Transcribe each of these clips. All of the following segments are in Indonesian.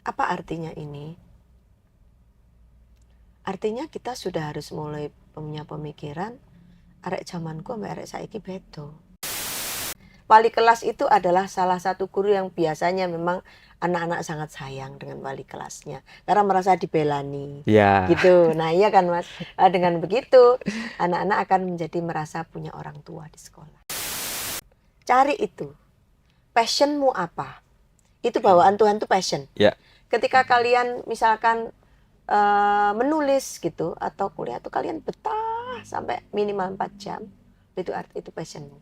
Apa artinya ini? Artinya kita sudah harus mulai punya pemikiran arek zamanku sama arek saiki beda. Wali kelas itu adalah salah satu guru yang biasanya memang anak-anak sangat sayang dengan wali kelasnya karena merasa dibelani. Ya. Gitu. Nah, iya kan Mas. Dengan begitu anak-anak akan menjadi merasa punya orang tua di sekolah. Cari itu. Passionmu apa? Itu bawaan Tuhan tuh passion. Ya. Ketika kalian misalkan menulis gitu atau kuliah tuh kalian betah sampai minimal 4 jam, itu arti itu passionmu.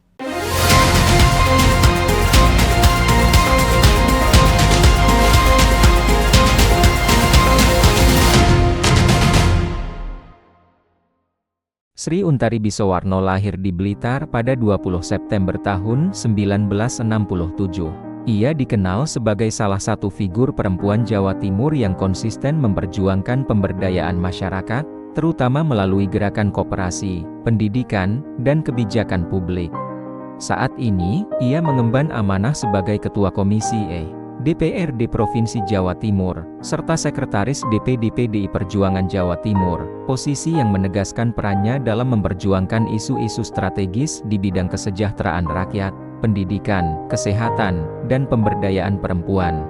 Sri Untari Bisowarno lahir di Blitar pada 20 September tahun 1967. Ia dikenal sebagai salah satu figur perempuan Jawa Timur yang konsisten memperjuangkan pemberdayaan masyarakat, terutama melalui gerakan koperasi, pendidikan, dan kebijakan publik. Saat ini, ia mengemban amanah sebagai Ketua Komisi DPRD Provinsi Jawa Timur, serta Sekretaris DPD PDI Perjuangan Jawa Timur, posisi yang menegaskan perannya dalam memperjuangkan isu-isu strategis di bidang kesejahteraan rakyat, pendidikan, kesehatan, dan pemberdayaan perempuan.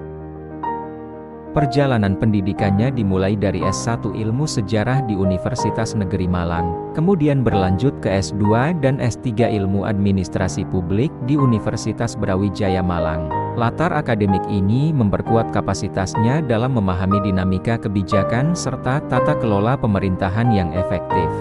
Perjalanan pendidikannya dimulai dari S1 Ilmu Sejarah di Universitas Negeri Malang, kemudian berlanjut ke S2 dan S3 Ilmu Administrasi Publik di Universitas Brawijaya Malang. Latar akademik ini memperkuat kapasitasnya dalam memahami dinamika kebijakan serta tata kelola pemerintahan yang efektif.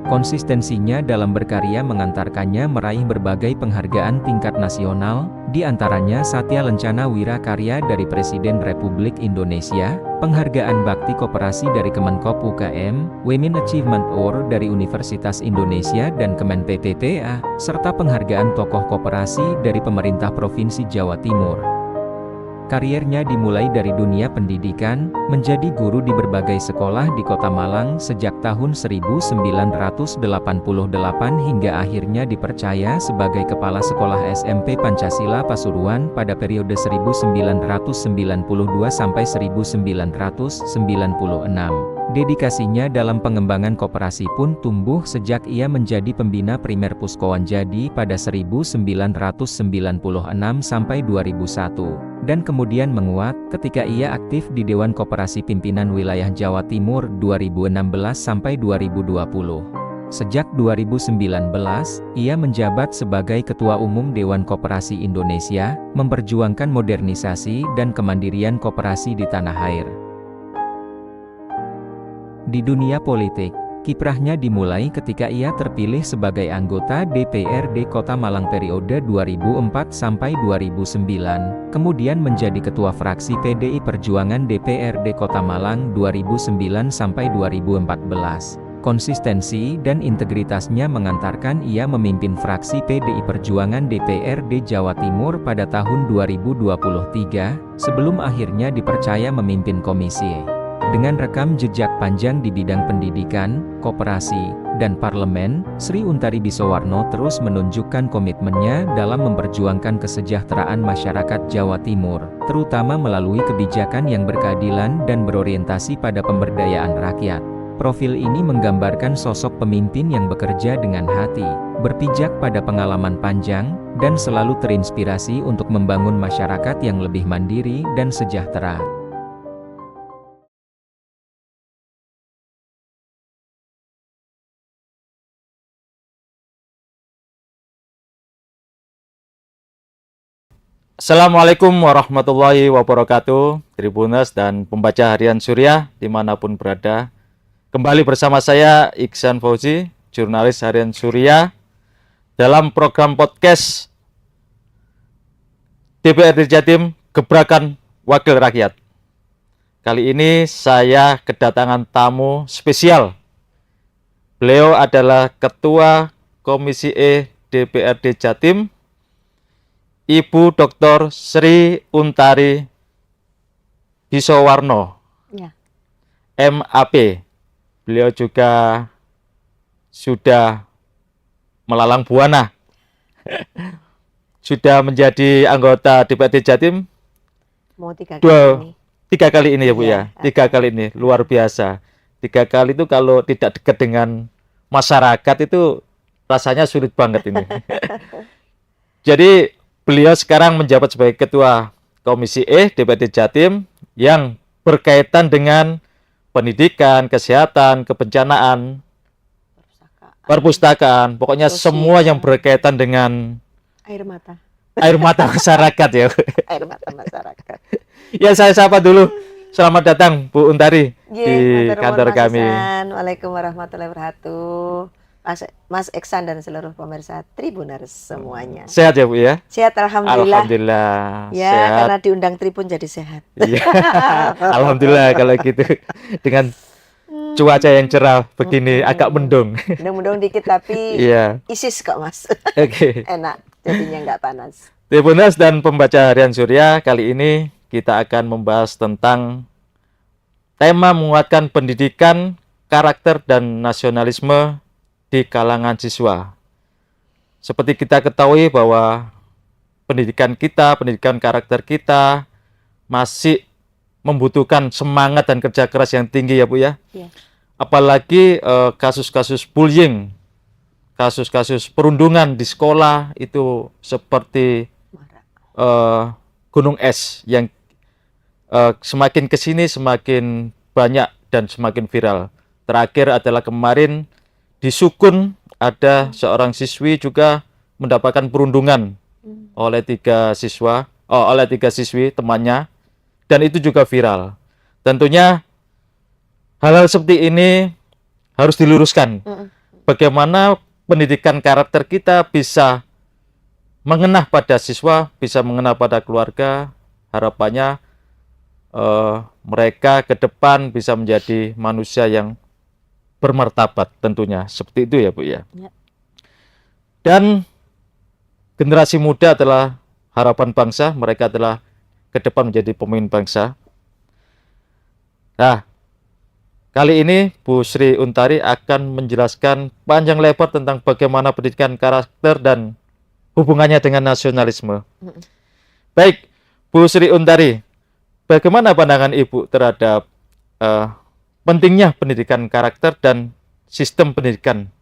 Konsistensinya dalam berkarya mengantarkannya meraih berbagai penghargaan tingkat nasional, di antaranya Satya Lencana Wira Karya dari Presiden Republik Indonesia, Penghargaan Bakti Koperasi dari Kemenkop UKM, Women Achievement Award dari Universitas Indonesia dan Kemen PPPA, serta Penghargaan Tokoh Koperasi dari Pemerintah Provinsi Jawa Timur. Kariernya dimulai dari dunia pendidikan, menjadi guru di berbagai sekolah di Kota Malang sejak tahun 1988 hingga akhirnya dipercaya sebagai Kepala Sekolah SMP Pancasila Pasuruan pada periode 1992 sampai 1996. Dedikasinya dalam pengembangan koperasi pun tumbuh sejak ia menjadi pembina primer Puskowan Jadi pada 1996 sampai 2001, dan kemudian menguat ketika ia aktif di Dewan Koperasi Pimpinan Wilayah Jawa Timur 2016 sampai 2020. Sejak 2019, ia menjabat sebagai Ketua Umum Dewan Koperasi Indonesia, memperjuangkan modernisasi dan kemandirian koperasi di tanah air. Di dunia politik, kiprahnya dimulai ketika ia terpilih sebagai anggota DPRD Kota Malang periode 2004 sampai 2009, kemudian menjadi Ketua Fraksi PDI Perjuangan DPRD Kota Malang 2009 sampai 2014. Konsistensi dan integritasnya mengantarkan ia memimpin fraksi PDI Perjuangan DPRD Jawa Timur pada tahun 2023, sebelum akhirnya dipercaya memimpin komisi. Dengan rekam jejak panjang di bidang pendidikan, koperasi, dan parlemen, Sri Untari Bisowarno terus menunjukkan komitmennya dalam memperjuangkan kesejahteraan masyarakat Jawa Timur, terutama melalui kebijakan yang berkeadilan dan berorientasi pada pemberdayaan rakyat. Profil ini menggambarkan sosok pemimpin yang bekerja dengan hati, berpijak pada pengalaman panjang, dan selalu terinspirasi untuk membangun masyarakat yang lebih mandiri dan sejahtera. Assalamualaikum warahmatullahi wabarakatuh, Tribuners dan pembaca harian Surya dimanapun berada. Kembali bersama saya Iksan Fauzi, jurnalis harian Surya, dalam program podcast DPRD Jatim Gebrakan Wakil Rakyat. Kali ini saya kedatangan tamu spesial. Beliau adalah Ketua Komisi E DPRD Jatim, Ibu Dr. Sri Untari Bisowarno, Ya. MAP. Beliau juga sudah melalang buana, sudah menjadi anggota DPRD Jatim Mau 3 kali Dua, ini. 3 kali ini ya Bu Iya. ya. 3 kali ini luar biasa. 3 kali itu kalau tidak dekat dengan masyarakat itu rasanya sulit banget ini. Jadi beliau sekarang menjabat sebagai Ketua Komisi E DPRD Jatim yang berkaitan dengan pendidikan, kesehatan, kebencanaan, Perpustakaan, perpustakaan, pokoknya semua yang sosial, berkaitan dengan air mata, air mata masyarakat ya. air mata masyarakat. Ya saya sapa dulu. Selamat datang Bu Untari Nggih, di matur nuwun kantor Mas kami. Iksan. Waalaikumsalam warahmatullahi wabarakatuh. Mas Iksan dan seluruh pemirsa Tribuners semuanya. Sehat ya Bu ya? Sehat alhamdulillah. Alhamdulillah Ya, sehat. karena diundang Tribun jadi sehat. Iya. Alhamdulillah kalau gitu. Dengan cuaca yang cerah begini agak mendung. Mendung-mendung dikit tapi Iya. isis kok Mas. Oke. Enak, jadinya nggak panas. Tribuners dan pembaca harian Surya, kali ini kita akan membahas tentang tema menguatkan pendidikan, karakter dan nasionalisme di kalangan siswa. Seperti kita ketahui bahwa pendidikan kita, pendidikan karakter kita masih membutuhkan semangat dan kerja keras yang tinggi ya Bu ya. Iya. Apalagi kasus-kasus bullying, kasus-kasus perundungan di sekolah itu seperti Marah. gunung es yang semakin kesini semakin banyak dan semakin viral. Terakhir adalah kemarin di Sukun ada seorang siswi juga mendapatkan perundungan oleh 3 siswa, oleh 3 siswi temannya, dan itu juga viral. Tentunya hal-hal seperti ini harus diluruskan. Bagaimana pendidikan karakter kita bisa mengena pada siswa, bisa mengena pada keluarga. Harapannya mereka ke depan bisa menjadi manusia yang bermartabat tentunya. Seperti itu ya Bu ya. Ya. Dan generasi muda adalah harapan bangsa, mereka adalah ke depan menjadi pemimpin bangsa. Nah, kali ini Bu Sri Untari akan menjelaskan panjang lebar tentang bagaimana pendidikan karakter dan hubungannya dengan nasionalisme. Baik, Bu Sri Untari, bagaimana pandangan Ibu terhadap pentingnya pendidikan karakter dan sistem pendidikan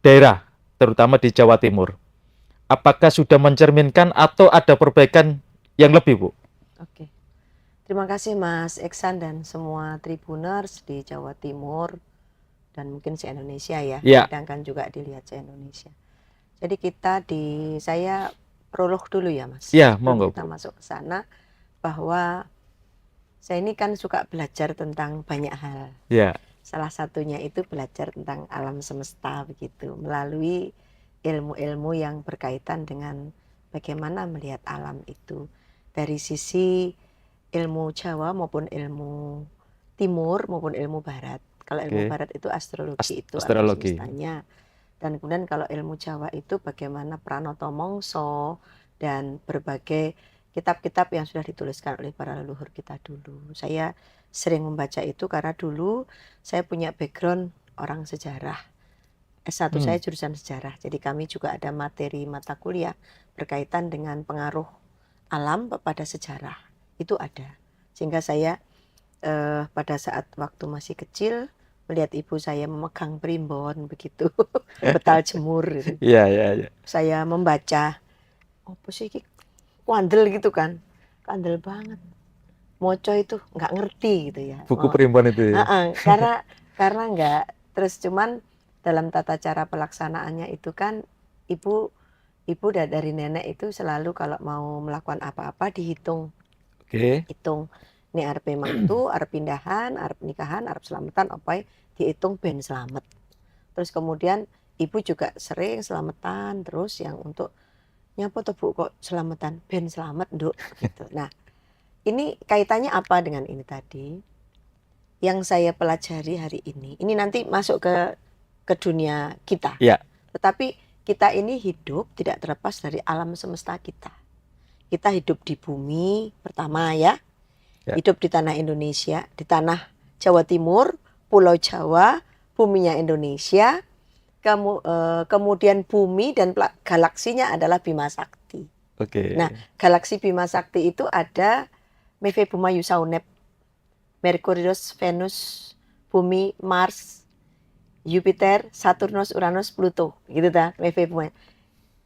daerah, terutama di Jawa Timur? Apakah sudah mencerminkan atau ada perbaikan yang lebih, Bu? Oke. Terima kasih Mas Iksan dan semua Tribuners di Jawa Timur dan mungkin se-Indonesia ya. Ya. Sedangkan juga dilihat se-Indonesia. Jadi saya prolog dulu ya Mas. Ya, Sebelum monggo, kita Bu. masuk ke sana bahwa saya ini kan suka belajar tentang banyak hal. Ya, Salah satunya itu belajar tentang alam semesta begitu melalui ilmu-ilmu yang berkaitan dengan bagaimana melihat alam itu dari sisi ilmu Jawa maupun ilmu Timur maupun ilmu Barat. Kalau ilmu Oke. Barat itu astrologi itu alam astrologi. semestanya. Dan kemudian kalau ilmu Jawa itu bagaimana Pranoto Mongso dan berbagai kitab-kitab yang sudah dituliskan oleh para leluhur kita dulu. Saya sering membaca itu karena dulu saya punya background orang sejarah. S1 saya jurusan sejarah. Jadi kami juga ada materi mata kuliah berkaitan dengan pengaruh alam pada sejarah. Itu ada. Sehingga saya pada saat waktu masih kecil melihat ibu saya memegang primbon begitu, betal jemur gitu. Iya, iya, iya. Saya membaca, apa sih ini wandel gitu kan, kandel banget. Moco itu nggak ngerti gitu ya. Buku primbon itu ya. Karena nggak, terus cuman dalam tata cara pelaksanaannya itu kan ibu dari nenek itu selalu kalau mau melakukan apa-apa dihitung. Oke. Hitung ini arep mantu, arep pindahan, arep nikahan, arep selamatan apa dihitung ben selamat. Terus kemudian ibu juga sering selamatan terus yang untuk nyapa tuh Bu kok selamatan ben selamat Nduk gitu. Nah, ini kaitannya apa dengan ini tadi? Yang saya pelajari hari ini. Ini nanti masuk ke dunia kita. Ya. Tetapi kita ini hidup tidak terlepas dari alam semesta kita. Kita hidup di bumi pertama ya. Hidup di tanah Indonesia, di tanah Jawa Timur, Pulau Jawa, buminya Indonesia. Kemudian bumi dan galaksinya adalah Bima Sakti. Oke. Nah, galaksi Bima Sakti itu ada Meve Buma Yusaunep, Merkurius, Venus, Bumi, Mars, Jupiter, Saturnus, Uranus, Pluto, gitu ta, Meve Buma.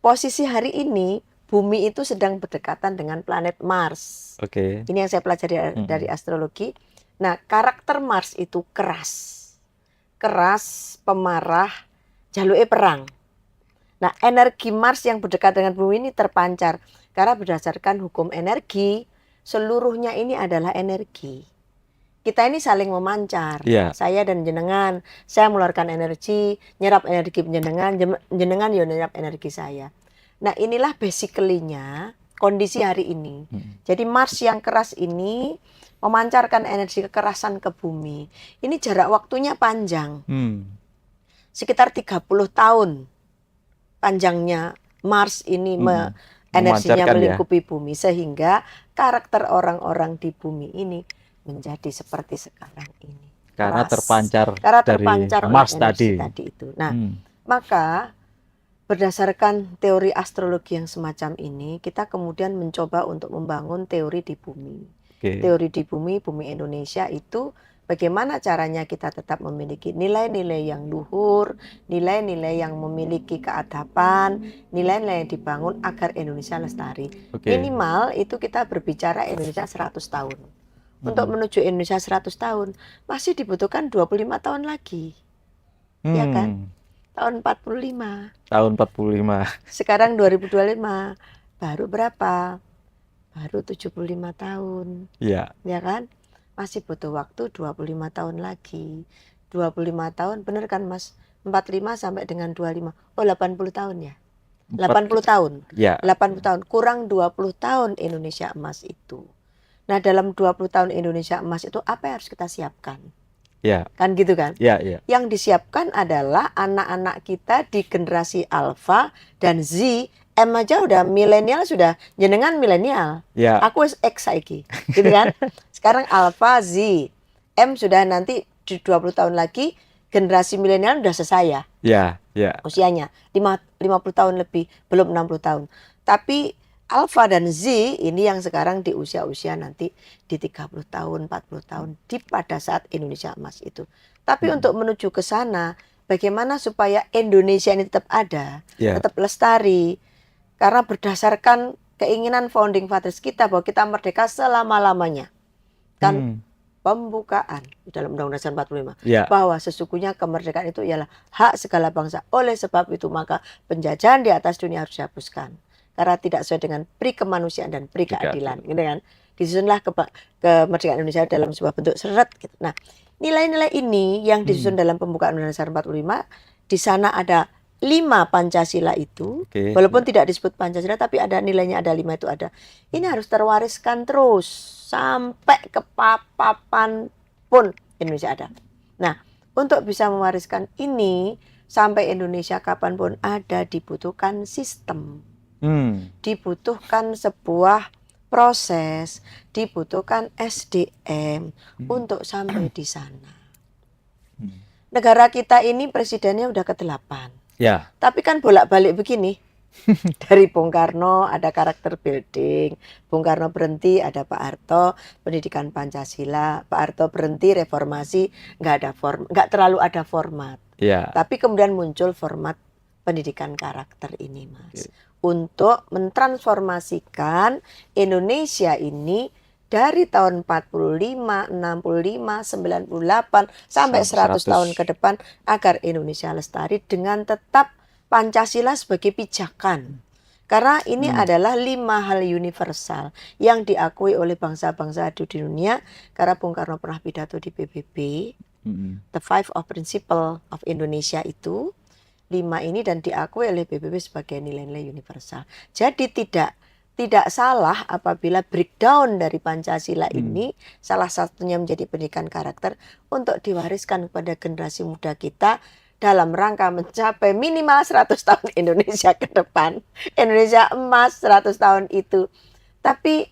Posisi hari ini Bumi itu sedang berdekatan dengan planet Mars. Oke. Ini yang saya pelajari dari astrologi. Nah, karakter Mars itu keras, pemarah, jaluknya perang. Nah, energi Mars yang berdekatan dengan Bumi ini terpancar karena berdasarkan hukum energi, seluruhnya ini adalah energi. Kita ini saling memancar. Iya. Saya dan jenengan, saya mengeluarkan energi, nyerap energi jenengan, jenengan ya nyerap energi saya. Nah, inilah basically-nya kondisi hari ini. Jadi Mars yang keras ini memancarkan energi kekerasan ke bumi. Ini jarak waktunya panjang. Sekitar 30 tahun panjangnya Mars ini energinya melingkupi bumi, sehingga karakter orang-orang di bumi ini menjadi seperti sekarang ini. Karena Keras. terpancar dari Mars energi tadi. itu. Nah, maka berdasarkan teori astrologi yang semacam ini, kita kemudian mencoba untuk membangun teori di bumi. Teori di bumi Indonesia itu bagaimana caranya kita tetap memiliki nilai-nilai yang luhur, nilai-nilai yang memiliki keadaban, nilai-nilai yang dibangun agar Indonesia lestari. Minimal itu kita berbicara Indonesia 100 tahun. Untuk menuju Indonesia 100 tahun masih dibutuhkan 25 tahun lagi. Ya kan? Tahun 45. Tahun 45. Sekarang 2025. Baru berapa? Baru 75 tahun. Iya. Ya kan? Masih butuh waktu 25 tahun lagi. 25 tahun, benar kan Mas? 45 sampai dengan 25. Oh, 80 tahun ya? 80 tahun. Ya. 80 tahun. Kurang 20 tahun Indonesia emas itu. Nah, dalam 20 tahun Indonesia emas itu apa yang harus kita siapkan? Ya. Kan gitu kan? Ya, ya. Yang disiapkan adalah anak-anak kita di generasi Alpha dan Z. M aja udah milenial, sudah jenengan milenial. Ya. Aku X saiki, gitu kan? Sekarang Alpha, Z, M sudah nanti di 20 tahun lagi generasi milenial udah selesai ya. Ya, ya. Usianya 50 tahun lebih, belum 60 tahun. Tapi Alpha dan Z ini yang sekarang di usia-usia nanti di 30 tahun, 40 tahun di pada saat Indonesia emas itu. Tapi untuk menuju ke sana, bagaimana supaya Indonesia ini tetap ada, tetap lestari? Karena berdasarkan keinginan founding fathers kita bahwa kita merdeka selama-lamanya. Kan pembukaan di dalam Undang-Undang Dasar 45 bahwa sesungguhnya kemerdekaan itu ialah hak segala bangsa. Oleh sebab itu maka penjajahan di atas dunia harus dihapuskan. Karena tidak sesuai dengan pri kemanusiaan dan pri keadilan, gitu kan? Disusunlah kemerdekaan Indonesia dalam sebuah bentuk seret. Gitu. Nah, nilai-nilai ini yang disusun dalam pembukaan Undang-Undang Dasar 45, di sana ada 5 Pancasila itu, walaupun tidak disebut Pancasila, tapi ada nilainya, ada 5 itu ada. Ini harus terwariskan terus sampai ke papan pun Indonesia ada. Nah, untuk bisa mewariskan ini sampai Indonesia kapanpun ada dibutuhkan sistem. Dibutuhkan sebuah proses, dibutuhkan SDM untuk sampai di sana. Negara kita ini presidennya udah ke-8. Ya. Tapi kan bolak-balik begini. Dari Bung Karno ada karakter building, Bung Karno berhenti ada Pak Harto, pendidikan Pancasila, Pak Harto berhenti reformasi, nggak terlalu ada format. Ya. Tapi kemudian muncul format pendidikan karakter ini, Mas. Untuk mentransformasikan Indonesia ini dari tahun 45, 65, 98 sampai 100 tahun ke depan agar Indonesia lestari dengan tetap Pancasila sebagai pijakan. Karena ini adalah 5 hal universal yang diakui oleh bangsa-bangsa di dunia. Karena Bung Karno pernah pidato di PBB, The 5 of Principle of Indonesia itu 5 ini dan diakui oleh PBB sebagai nilai-nilai universal. Jadi tidak salah apabila breakdown dari Pancasila ini salah satunya menjadi pendidikan karakter untuk diwariskan kepada generasi muda kita dalam rangka mencapai minimal 100 tahun Indonesia ke depan. Indonesia emas 100 tahun itu. Tapi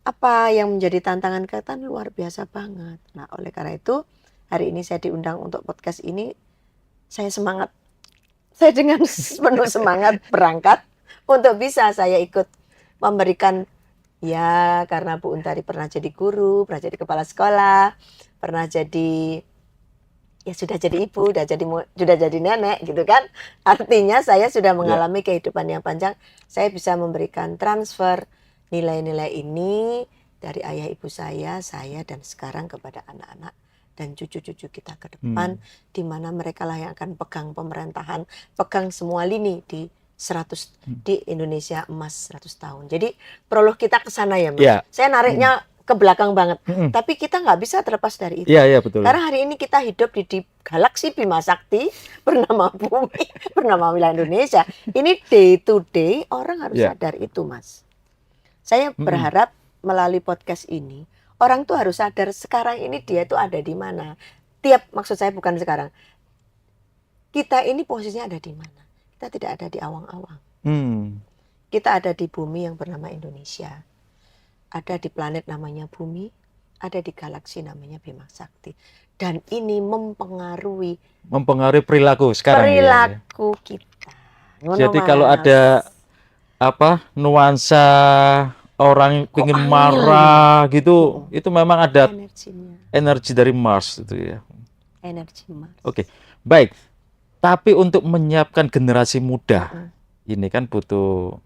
apa yang menjadi tantangan kita luar biasa banget. Nah, oleh karena itu hari ini saya diundang untuk podcast ini. Saya semangat. Saya dengan penuh semangat berangkat untuk bisa saya ikut memberikan Ya, karena Bu Untari pernah jadi guru, pernah jadi kepala sekolah, pernah jadi ya sudah jadi ibu, sudah jadi nenek gitu kan. Artinya saya sudah mengalami kehidupan yang panjang. Saya bisa memberikan transfer nilai-nilai ini dari ayah ibu saya dan sekarang kepada anak-anak dan cucu-cucu kita ke depan, di mana mereka lah yang akan pegang pemerintahan, pegang semua lini di 100 di Indonesia emas 100 tahun. Jadi prolog kita ke sana ya, Mas. Ya. Saya nariknya ke belakang banget. Tapi kita nggak bisa terlepas dari itu. Iya, betul. Karena hari ini kita hidup di galaksi Bima Sakti bernama Bumi, bernama wilayah Indonesia. Ini day to day orang harus sadar itu, Mas. Saya berharap melalui podcast ini orang tuh harus sadar sekarang ini dia itu ada di mana. Maksud saya bukan sekarang. Kita ini posisinya ada di mana? Kita tidak ada di awang-awang. Kita ada di bumi yang bernama Indonesia. Ada di planet namanya Bumi, ada di galaksi namanya Bima Sakti. Dan ini mempengaruhi perilaku sekarang. Perilaku kita. Jadi kalau ada nuansa orang ingin marah gitu, itu memang ada energi dari Mars itu ya. Energi Mars. Oke, baik. Tapi untuk menyiapkan generasi muda, ini kan butuh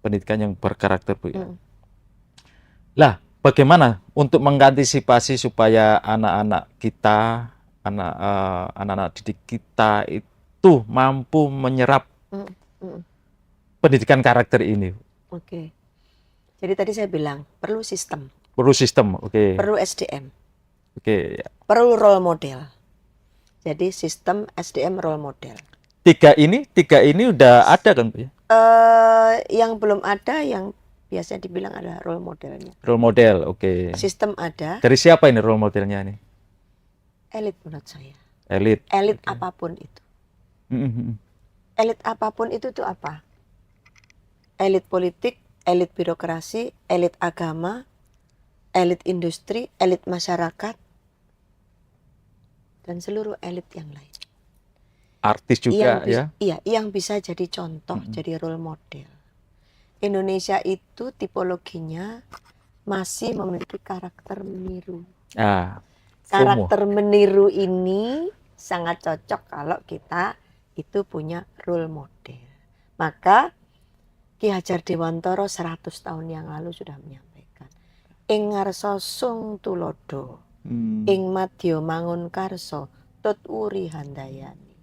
pendidikan yang berkarakter, Bu ya. Lah, bagaimana untuk mengantisipasi supaya anak-anak kita, anak-anak didik kita itu mampu menyerap pendidikan karakter ini? Oke. Jadi tadi saya bilang perlu sistem. Perlu sistem, oke. Perlu SDM. Oke. Perlu role model. Jadi sistem, SDM, role model. Tiga ini udah ada kan, Bu ya? Yang belum ada, yang biasa dibilang ada role modelnya. Role model, oke. Sistem ada. Dari siapa ini role modelnya nih? Elit menurut saya. Elit. Elit apapun itu. Elit apapun itu tuh apa? Elit politik, elit birokrasi, elit agama, elit industri, elit masyarakat, dan seluruh elit yang lain. Artis juga ya? Iya, yang bisa jadi contoh, jadi role model. Indonesia itu tipologinya masih memiliki karakter meniru. Karakter meniru ini sangat cocok kalau kita itu punya role model. Maka Ki Hajar Dewantara 100 tahun yang lalu sudah menyampaikan, ing ngarsa sung tulodo, ing madya mangun karso, tut uri handayani.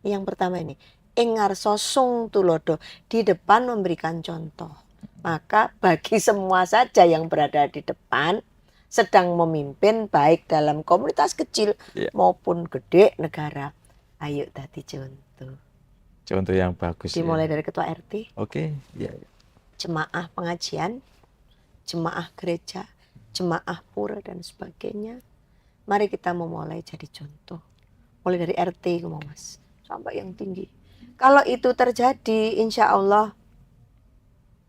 Yang pertama ini, ing ngarsa sung tulodo, di depan memberikan contoh. Maka bagi semua saja yang berada di depan sedang memimpin, baik dalam komunitas kecil maupun gede negara, ayo tadi contoh. Contoh yang bagus. Dimulai dari ketua RT. Oke, ya. Jemaah pengajian, jemaah gereja, jemaah pura dan sebagainya. Mari kita memulai jadi contoh. Mulai dari RT, Mas, sampai yang tinggi. Kalau itu terjadi, insya Allah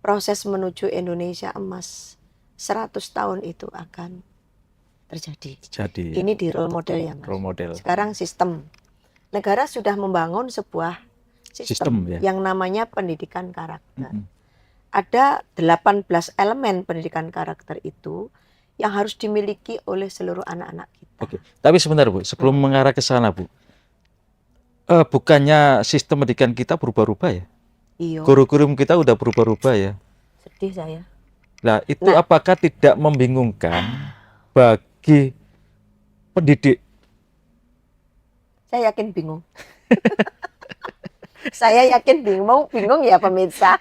proses menuju Indonesia emas 100 tahun itu akan terjadi. Ini di role model ya, Mas. Role model. Sekarang sistem. Negara sudah membangun sebuah sistem yang namanya pendidikan karakter. Ada 18 elemen pendidikan karakter itu yang harus dimiliki oleh seluruh anak-anak kita. Oke, tapi sebentar, Bu, sebelum mengarah ke sana, Bu. Bukannya sistem pendidikan kita berubah-ubah ya? Iya. Kurikulum kita udah berubah-ubah ya? Sedih saya. Nah, itu apakah tidak membingungkan bagi pendidik? Saya yakin bingung. Saya yakin bingung ya pemirsa.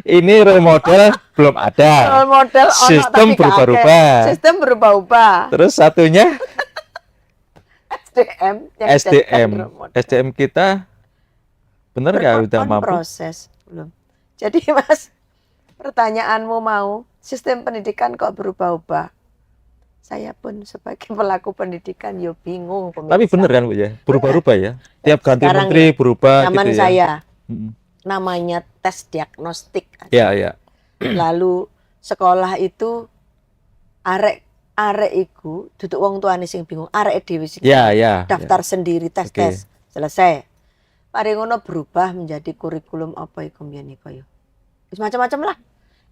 Ini role model belum ada. Role model sistem berubah-ubah. Sistem berubah-ubah. Terus satunya SDM kita benar nggak udah mampu? Proses belum. Jadi Mas, pertanyaanmu mau sistem pendidikan kok berubah-ubah? Saya pun sebagai pelaku pendidikan yo bingung. Pemirsa. Tapi benar kan, Bu ya? Berubah-ubah ya? Tiap ganti sekarang menteri berubah zaman gitu ya? saya namanya tes diagnostik. Iya. Lalu sekolah itu arek iku duduk wong tuane sing bingung, arek dhewe sing daftar sendiri tes selesai. Mari ngono berubah menjadi kurikulum apa iku mbiyen iku ya. Wis macam-macam lah.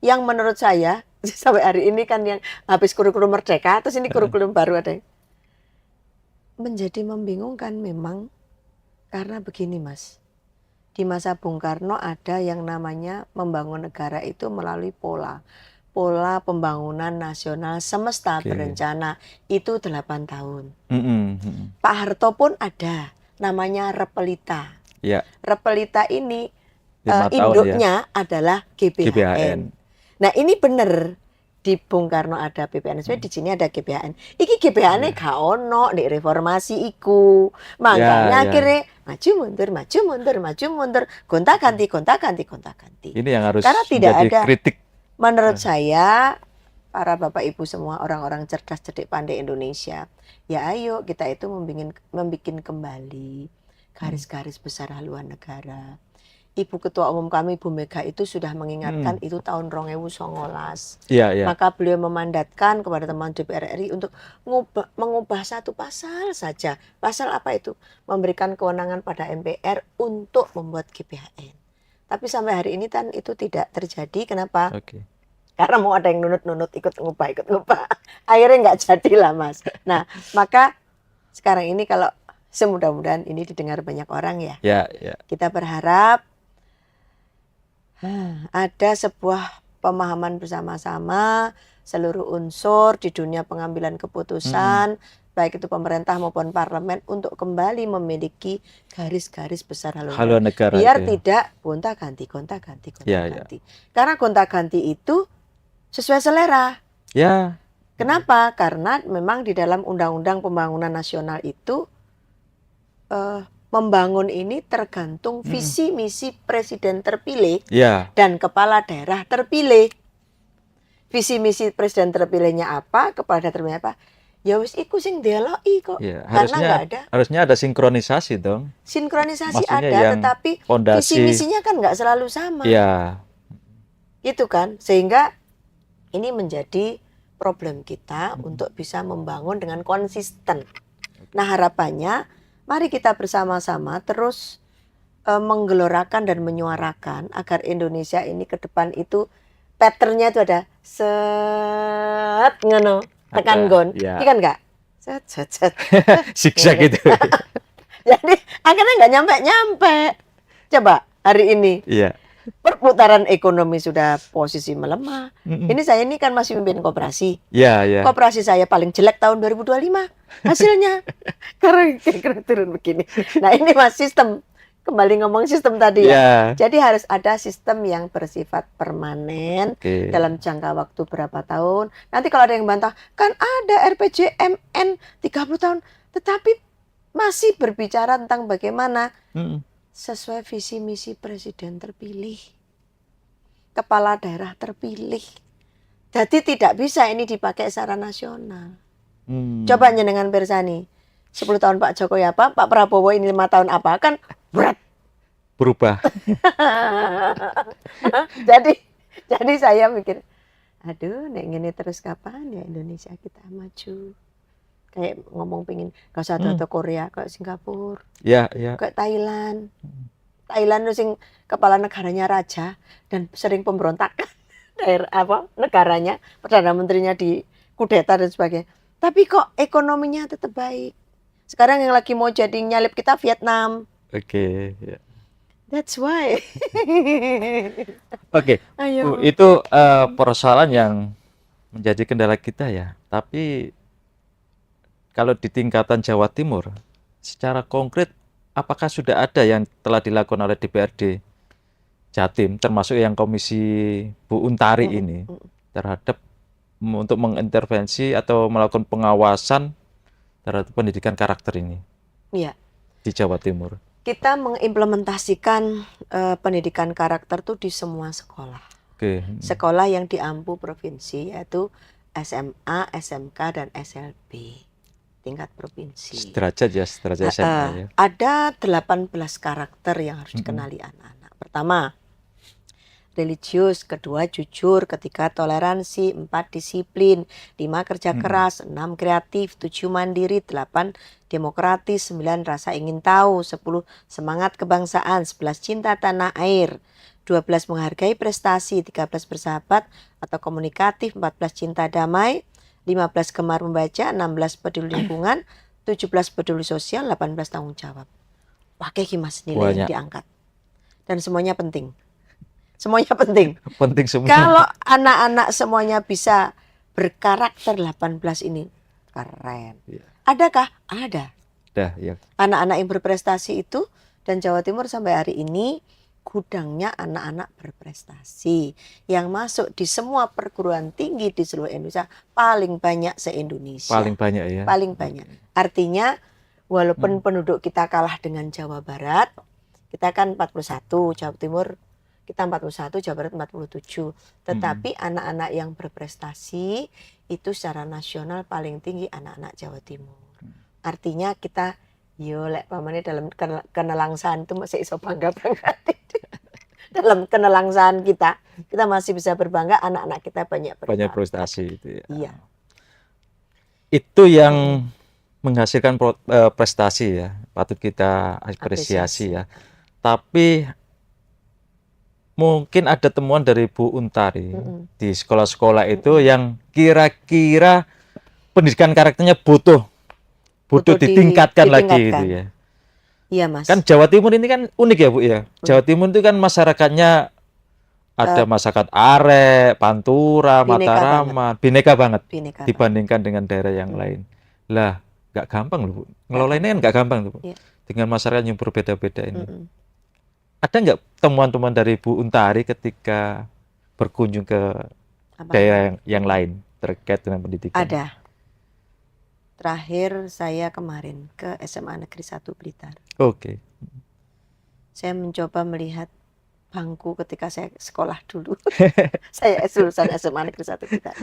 yang menurut saya sampai hari ini kan yang habis kurikulum merdeka, terus ini kurikulum baru ada yang menjadi membingungkan memang karena begini Mas. Di masa Bung Karno ada yang namanya membangun negara itu melalui pola pembangunan nasional semesta Oke. berencana itu 8 tahun. Mm-mm. Pak Harto pun ada namanya Repelita. Ya, Repelita ini 5 tahun ya. induknya adalah GBHN. GBHN. Nah ini bener di Bung Karno ada BPNSP, di sini ada GBHN. Iki GBHN gak ono di reformasi iku. Makanya Ya. akhirnya maju mundur, gonta ganti. Ini yang harus Karena tidak menjadi ada. kritik. Menurut saya, para bapak ibu semua orang-orang cerdas cerdik pandai Indonesia, ya ayo kita itu membikin kembali garis-garis besar haluan negara. Ibu Ketua Umum kami Bu Mega itu sudah mengingatkan itu tahun 2019. Iya. Maka beliau memandatkan kepada teman DPR RI untuk mengubah satu pasal saja. Pasal apa itu? Memberikan kewenangan pada MPR untuk membuat GBHN. Tapi sampai hari ini kan itu tidak terjadi. Kenapa? Oke. Karena mau ada yang nunut-nunut ikut ngubah. Akhirnya nggak jadilah Mas. Nah maka sekarang ini kalau semudah-mudahan ini didengar banyak orang ya. Ya. Kita berharap ada sebuah pemahaman bersama-sama seluruh unsur di dunia pengambilan keputusan, baik itu pemerintah maupun parlemen untuk kembali memiliki garis-garis besar haluan negara. biar ya. tidak gonta-ganti. Ya. Karena gonta-ganti itu sesuai selera. Ya. Kenapa? Karena memang di dalam Undang-Undang Pembangunan Nasional itu membangun ini tergantung visi misi presiden terpilih Ya. dan kepala daerah terpilih. Visi misi presiden terpilihnya apa, kepala daerah terpilihnya apa? Ya wis iku sing ndeloki kok. Ya, Karena nggak ada harusnya ada sinkronisasi dong. sinkronisasi Maksudnya ada, yang tetapi Fondasi. visi misinya kan nggak selalu sama. Ya. Gitu kan, sehingga ini menjadi problem kita untuk bisa membangun dengan konsisten. Nah harapannya, mari kita bersama-sama terus menggelorakan dan menyuarakan agar Indonesia ini ke depan itu patternnya itu ada set ngono tekan gon, ya. iya kan enggak? Set. Zigzag gitu. Jadi akhirnya nggak nyampe. Coba hari ini Iya. perputaran ekonomi sudah posisi melemah. Ini saya ini kan masih mimpin koperasi. Ya. Koperasi saya paling jelek tahun 2025 hasilnya karena kira-kira turun begini. Nah ini mas sistem, kembali ngomong sistem tadi ya. Jadi harus ada sistem yang bersifat permanen dalam jangka waktu berapa tahun. Nanti kalau ada yang bantah, kan ada RPJMN 30 tahun, tetapi masih berbicara tentang bagaimana sesuai visi misi presiden terpilih, kepala daerah terpilih. Jadi tidak bisa ini dipakai secara nasional. Coba nyenengan Persani, 10 tahun Pak Jokowi apa, Pak Prabowo ini 5 tahun apa, kan berat. Berubah. jadi saya mikir, aduh nek ngene terus kapan ya Indonesia kita maju. Kayak ngomong pingin gak usah atau Korea, kayak Singapura, kayak Thailand. Thailand sing kepala negaranya raja dan sering pemberontakan negaranya, perdana menterinya di kudeta dan sebagainya. Tapi kok ekonominya tetap baik. Sekarang yang lagi mau jadi nyalip kita Vietnam. Oke. That's why. Oke. Ayo. Itu persoalan yang menjadi kendala kita ya. Tapi kalau di tingkatan Jawa Timur, secara konkret, apakah sudah ada yang telah dilakukan oleh DPRD Jatim, termasuk yang Komisi Bu Untari ini, terhadap untuk mengintervensi atau melakukan pengawasan terhadap pendidikan karakter ini di Jawa Timur? Kita mengimplementasikan pendidikan karakter itu di semua sekolah. Sekolah yang diampu provinsi, yaitu SMA, SMK, dan SLB. Tingkat provinsi. Sederajat SMA ya. Ada 18 karakter yang harus dikenali anak-anak. Pertama, religius, kedua jujur, ketiga toleransi, 4 disiplin, 5 kerja keras, 6 kreatif, 7 mandiri, 8 demokratis, 9 rasa ingin tahu, 10 semangat kebangsaan, 11 cinta tanah air, 12 menghargai prestasi, 13 bersahabat atau komunikatif, 14 cinta damai, 15 gemar membaca, 16 peduli lingkungan, 17 peduli sosial, 18 tanggung jawab. Wah, kayak Mas nilai yang Banyak. diangkat. Dan semuanya penting. Semuanya penting. Penting semua. Kalau anak-anak semuanya bisa berkarakter 18 ini, keren. Iya. Adakah? Ada. Dah, ya. Anak-anak yang berprestasi itu, dan Jawa Timur sampai hari ini gudangnya anak-anak berprestasi yang masuk di semua perguruan tinggi di seluruh Indonesia paling banyak se-Indonesia. Paling banyak ya. Paling banyak. Artinya walaupun penduduk kita kalah dengan Jawa Barat, kita kan 41, Jawa Timur kita 41, Jawa Barat 47. Tetapi anak-anak yang berprestasi itu secara nasional paling tinggi anak-anak Jawa Timur. Artinya kita yo lek pamane dalam kenelangsaan itu masih iso bangga-bangga. Dalam kenelangsaan kita masih bisa berbangga anak-anak kita banyak Banyak prestasi itu ya. Iya. Itu yang menghasilkan prestasi ya, patut kita apresiasi ya. Tapi mungkin ada temuan dari Bu Untari di sekolah-sekolah itu yang kira-kira pendidikan karakternya butuh ditingkatkan lagi gitu ya. Iya Mas. Kan Jawa Timur ini kan unik ya Bu ya. Jawa Timur itu kan masyarakatnya ada masyarakat Arek, Pantura, Mataraman, bineka banget dibandingkan dengan daerah yang lain. Lah, nggak gampang loh Bu. Ngelolainnya kan nggak gampang tuh Bu. Iya. Dengan masyarakat yang berbeda-beda ini. Ada nggak temuan-temuan dari Bu Untari ketika berkunjung ke daerah yang lain terkait dengan pendidikan? Ada. Terakhir saya kemarin ke SMA Negeri 1 Blitar. Oke. Saya mencoba melihat bangku ketika saya sekolah dulu. Saya lulusan SMA Negeri 1 Blitar.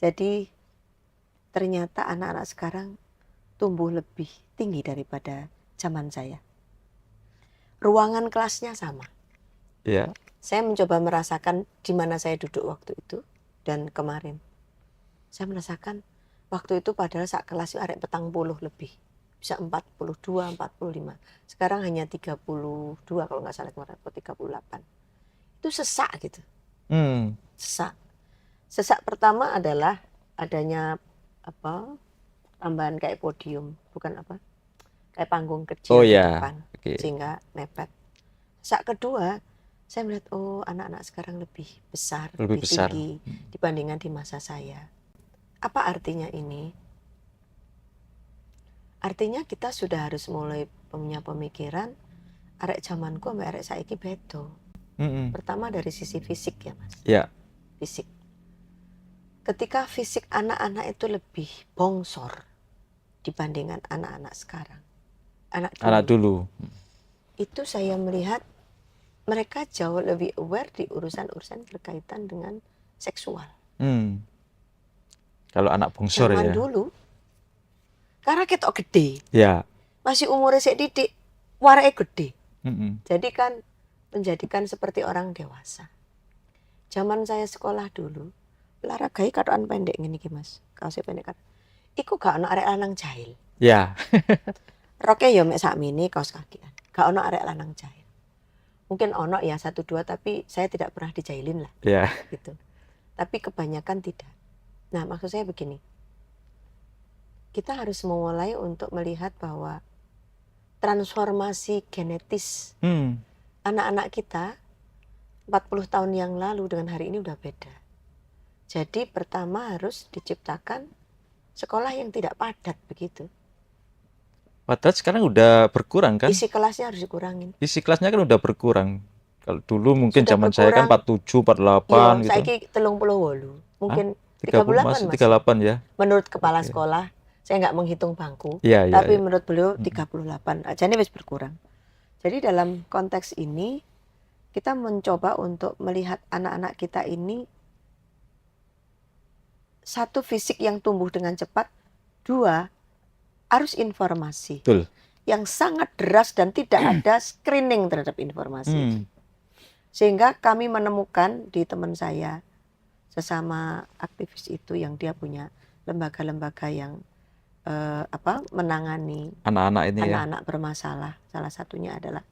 Jadi ternyata anak-anak sekarang tumbuh lebih tinggi daripada zaman saya. Ruangan kelasnya sama. Ya. Saya mencoba merasakan di mana saya duduk waktu itu dan kemarin. Saya merasakan waktu itu padahal saat kelas itu arek 40 lebih. Bisa 42, 45. Sekarang hanya 32 kalau nggak salah kemarin, atau 38. Itu sesak gitu. Sesak. Sesak pertama adalah adanya tambahan kayak podium, bukan kayak panggung kecil di depan, sehingga mepet. Sesak kedua, saya melihat anak-anak sekarang lebih besar, lebih tinggi dibandingkan di masa saya. Apa artinya ini? Artinya kita sudah harus mulai punya pemikiran arek zamanku sama arek saiki beda. Pertama dari sisi fisik ya Mas. Ya. Fisik. Ketika fisik anak-anak itu lebih bongsor dibandingkan anak-anak sekarang. Anak dulu. Itu saya melihat mereka jauh lebih aware di urusan-urusan berkaitan dengan seksual. Kalau anak bongsor zaman ya. dulu, karena ketok gede, ya. Masih umurnya sik didik, warake gede. Jadi kan menjadikan seperti orang dewasa. Zaman saya sekolah dulu, olahraga katokan pendek ngene iki Mas, kaosnya pendek kan. Iku gak ono arek lanang jahil. Ya. Roke yo mek sakmene kaos kakian. Gak ono arek lanang jahil. Mungkin ono ya 1-2 tapi saya tidak pernah dijahilin lah. Ya. Gitu. Tapi kebanyakan tidak. Nah, maksud saya begini, kita harus memulai untuk melihat bahwa transformasi genetis anak-anak kita 40 tahun yang lalu dengan hari ini udah beda. Jadi pertama harus diciptakan sekolah yang tidak padat begitu. Padahal sekarang udah berkurang kan? Isi kelasnya harus dikurangin. Isi kelasnya kan udah berkurang. Kalau dulu mungkin zaman saya kan 47, 48 gitu. Saiki 38. Mungkin 38 Mas. 38 ya. Menurut kepala sekolah, saya nggak menghitung bangku, tapi menurut beliau 38. Jadi wis berkurang. Jadi dalam konteks ini kita mencoba untuk melihat anak-anak kita ini, satu, fisik yang tumbuh dengan cepat, dua, arus informasi yang sangat deras dan tidak ada screening terhadap informasi. Sehingga kami menemukan di teman saya sesama aktivis itu yang dia punya lembaga-lembaga yang menangani anak-anak ini anak-anak bermasalah. Salah satunya adalah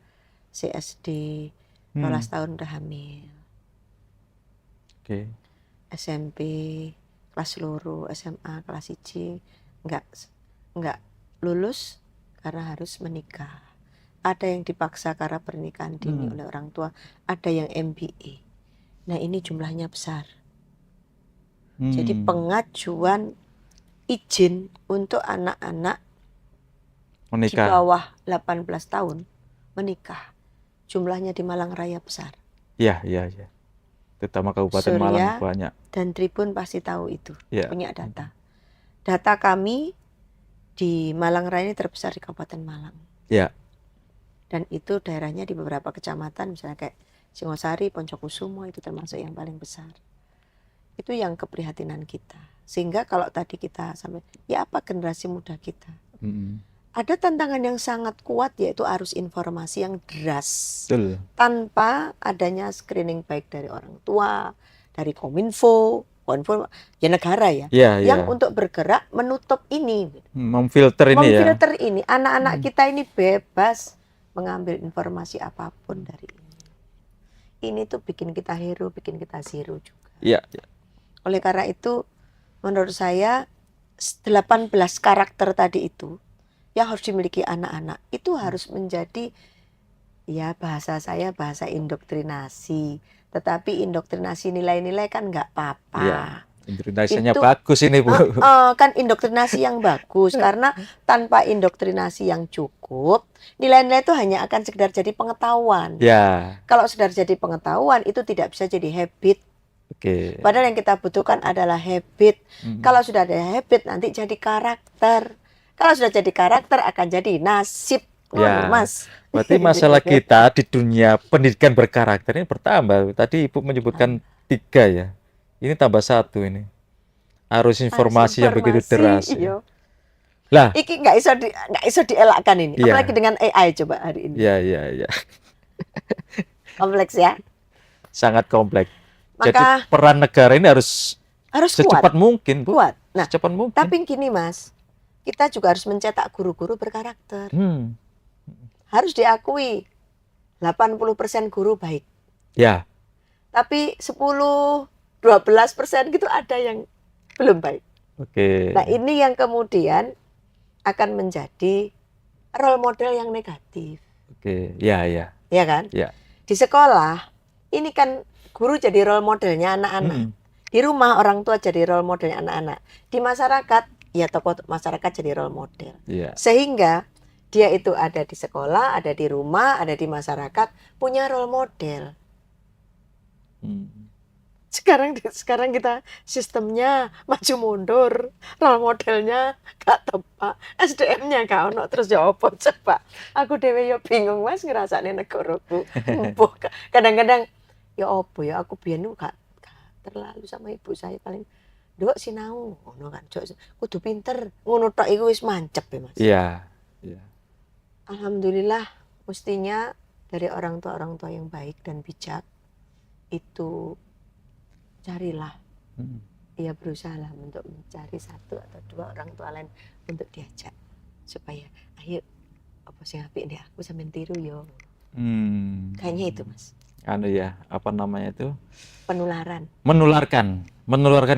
CSD, 12 tahun udah hamil. Oke. SMP kelas loro, SMA kelas 1 nggak lulus karena harus menikah. Ada yang dipaksa karena pernikahan dini oleh orang tua, ada yang MBA. Nah, ini jumlahnya besar. Jadi pengajuan izin untuk anak-anak di Menikah. bawah 18 tahun menikah, jumlahnya di Malang Raya besar. Iya. Terutama Kabupaten Surya Malang banyak. dan Tribun pasti tahu itu, Iya. punya data. Data kami di Malang Raya ini terbesar di Kabupaten Malang. Iya. Dan itu daerahnya di beberapa kecamatan, misalnya kayak Singosari, Poncokusumo, itu termasuk yang paling besar. Itu yang keprihatinan kita. Sehingga kalau tadi kita sampai, ya apa generasi muda kita? Ada tantangan yang sangat kuat, yaitu arus informasi yang deras. Betul. Tanpa adanya screening baik dari orang tua, dari Kominfo ya negara ya, Iya. yang untuk bergerak menutup ini, Memfilter ini ya. memfilter ini. Anak-anak kita ini bebas mengambil informasi apapun dari ini. Ini tuh bikin kita hero, bikin kita zero juga. Iya. Oleh karena itu, menurut saya 18 karakter tadi itu yang harus dimiliki anak-anak itu harus menjadi, ya bahasa saya bahasa indoktrinasi. Tetapi indoktrinasi nilai-nilai kan nggak apa-apa. Iya. Indoktrinasinya Itu- bagus ini, Bu. Kan indoktrinasi yang bagus, karena tanpa indoktrinasi yang cukup, nilai-nilai itu hanya akan sekedar jadi pengetahuan. Ya. Kalau sekedar jadi pengetahuan itu tidak bisa jadi habit. Oke. Padahal yang kita butuhkan adalah habit. Kalau sudah ada habit nanti jadi karakter. Kalau sudah jadi karakter akan jadi nasib. Ya. Mas. Berarti masalah kita di dunia pendidikan berkarakter ini bertambah. Tadi Ibu menyebutkan 3 ya. Ini tambah 1 ini. Arus informasi yang begitu deras. Iya. Lah, Iki nggak iso dielakkan ini. Iya. Apalagi dengan AI coba hari ini. ya. Kompleks ya. Sangat kompleks. Jadi Maka peran negara ini harus harus secepat mungkin, Bu. kuat. Nah, Secepat mungkin. tapi gini Mas, kita juga harus mencetak guru-guru berkarakter. Harus diakui 80% guru baik. Ya. Tapi 10-12% gitu ada yang belum baik. Oke. Nah, ini yang kemudian akan menjadi role model yang negatif. Oke. Ya. Ya kan? Ya. Di sekolah, ini kan guru jadi role modelnya anak-anak. Di rumah orang tua jadi role modelnya anak-anak. Di masyarakat, ya tokoh masyarakat jadi role model. Ya. Sehingga dia itu ada di sekolah, ada di rumah, ada di masyarakat, punya role model. Sekarang kita sistemnya maju mundur, role modelnya gak tepat, SDM-nya gak ono, terus ya apa coba? Aku dhewe yo bingung Mas ngrasakne negaraku. Empuh kadang-kadang ya apa ya, aku biyen gak terlalu sama ibu saya, paling nduk sinau ngono kan, kudu pinter, ngono tok iku wis mancep ya Mas. Iya. Alhamdulillah, mestinya dari orang tua yang baik dan bijak itu carilah, ya berusahalah untuk mencari 1 atau 2 orang tua lain untuk diajak supaya ayo apa sih apik nih aku sampean tiru yo. Kayaknya itu Mas. Anu ya, apa namanya itu? Penularan, Menularkan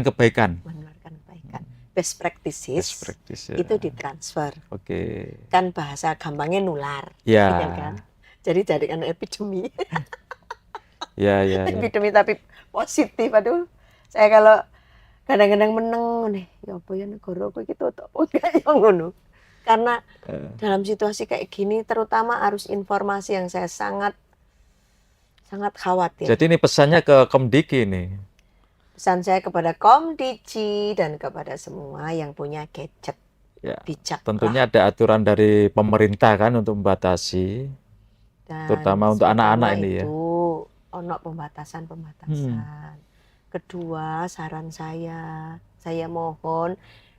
kebaikan. menularkan kebaikan. Best practices Best practice, ya. itu ditransfer. Oke. Kan bahasa gampangnya nular, Ya. iya kan? Jadi jadikan epidemi. Ya. Epidemi tapi positif. Aduh, saya kalau kadang-kadang meneng nih, ya apa ya negara aku gitu atau enggak yang ngono. Karena dalam situasi kayak gini, terutama arus informasi yang saya sangat khawatir. Jadi ini pesannya ke Komdiki ini. Pesan saya kepada Komdiji dan kepada semua yang punya gadget, Ya. bijak. Tentunya ada aturan dari pemerintah kan untuk membatasi, Dan terutama untuk anak-anak pertama ini ya. itu ono pembatasan. Kedua, saran saya mohon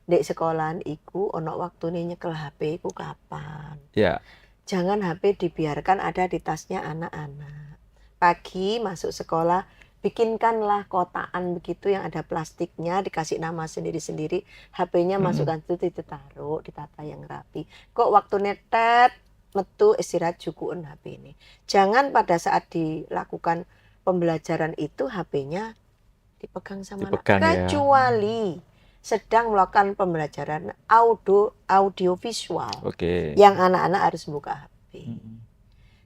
di sekolahan iku ono waktune nyekel HP iku kapan. Ya. Jangan HP dibiarkan ada di tasnya anak-anak. Pagi masuk sekolah, bikinkanlah kotaan begitu yang ada plastiknya, dikasih nama sendiri-sendiri, HP-nya masukkan itu ditaruh, ditata yang rapi. Kok waktu netet metu istirahat jukuun HP ini. Jangan pada saat dilakukan pembelajaran itu HP-nya dipegang sama Dipegang, anak. ya. Kecuali sedang melakukan pembelajaran audio visual. Oke. Yang anak-anak harus buka HP.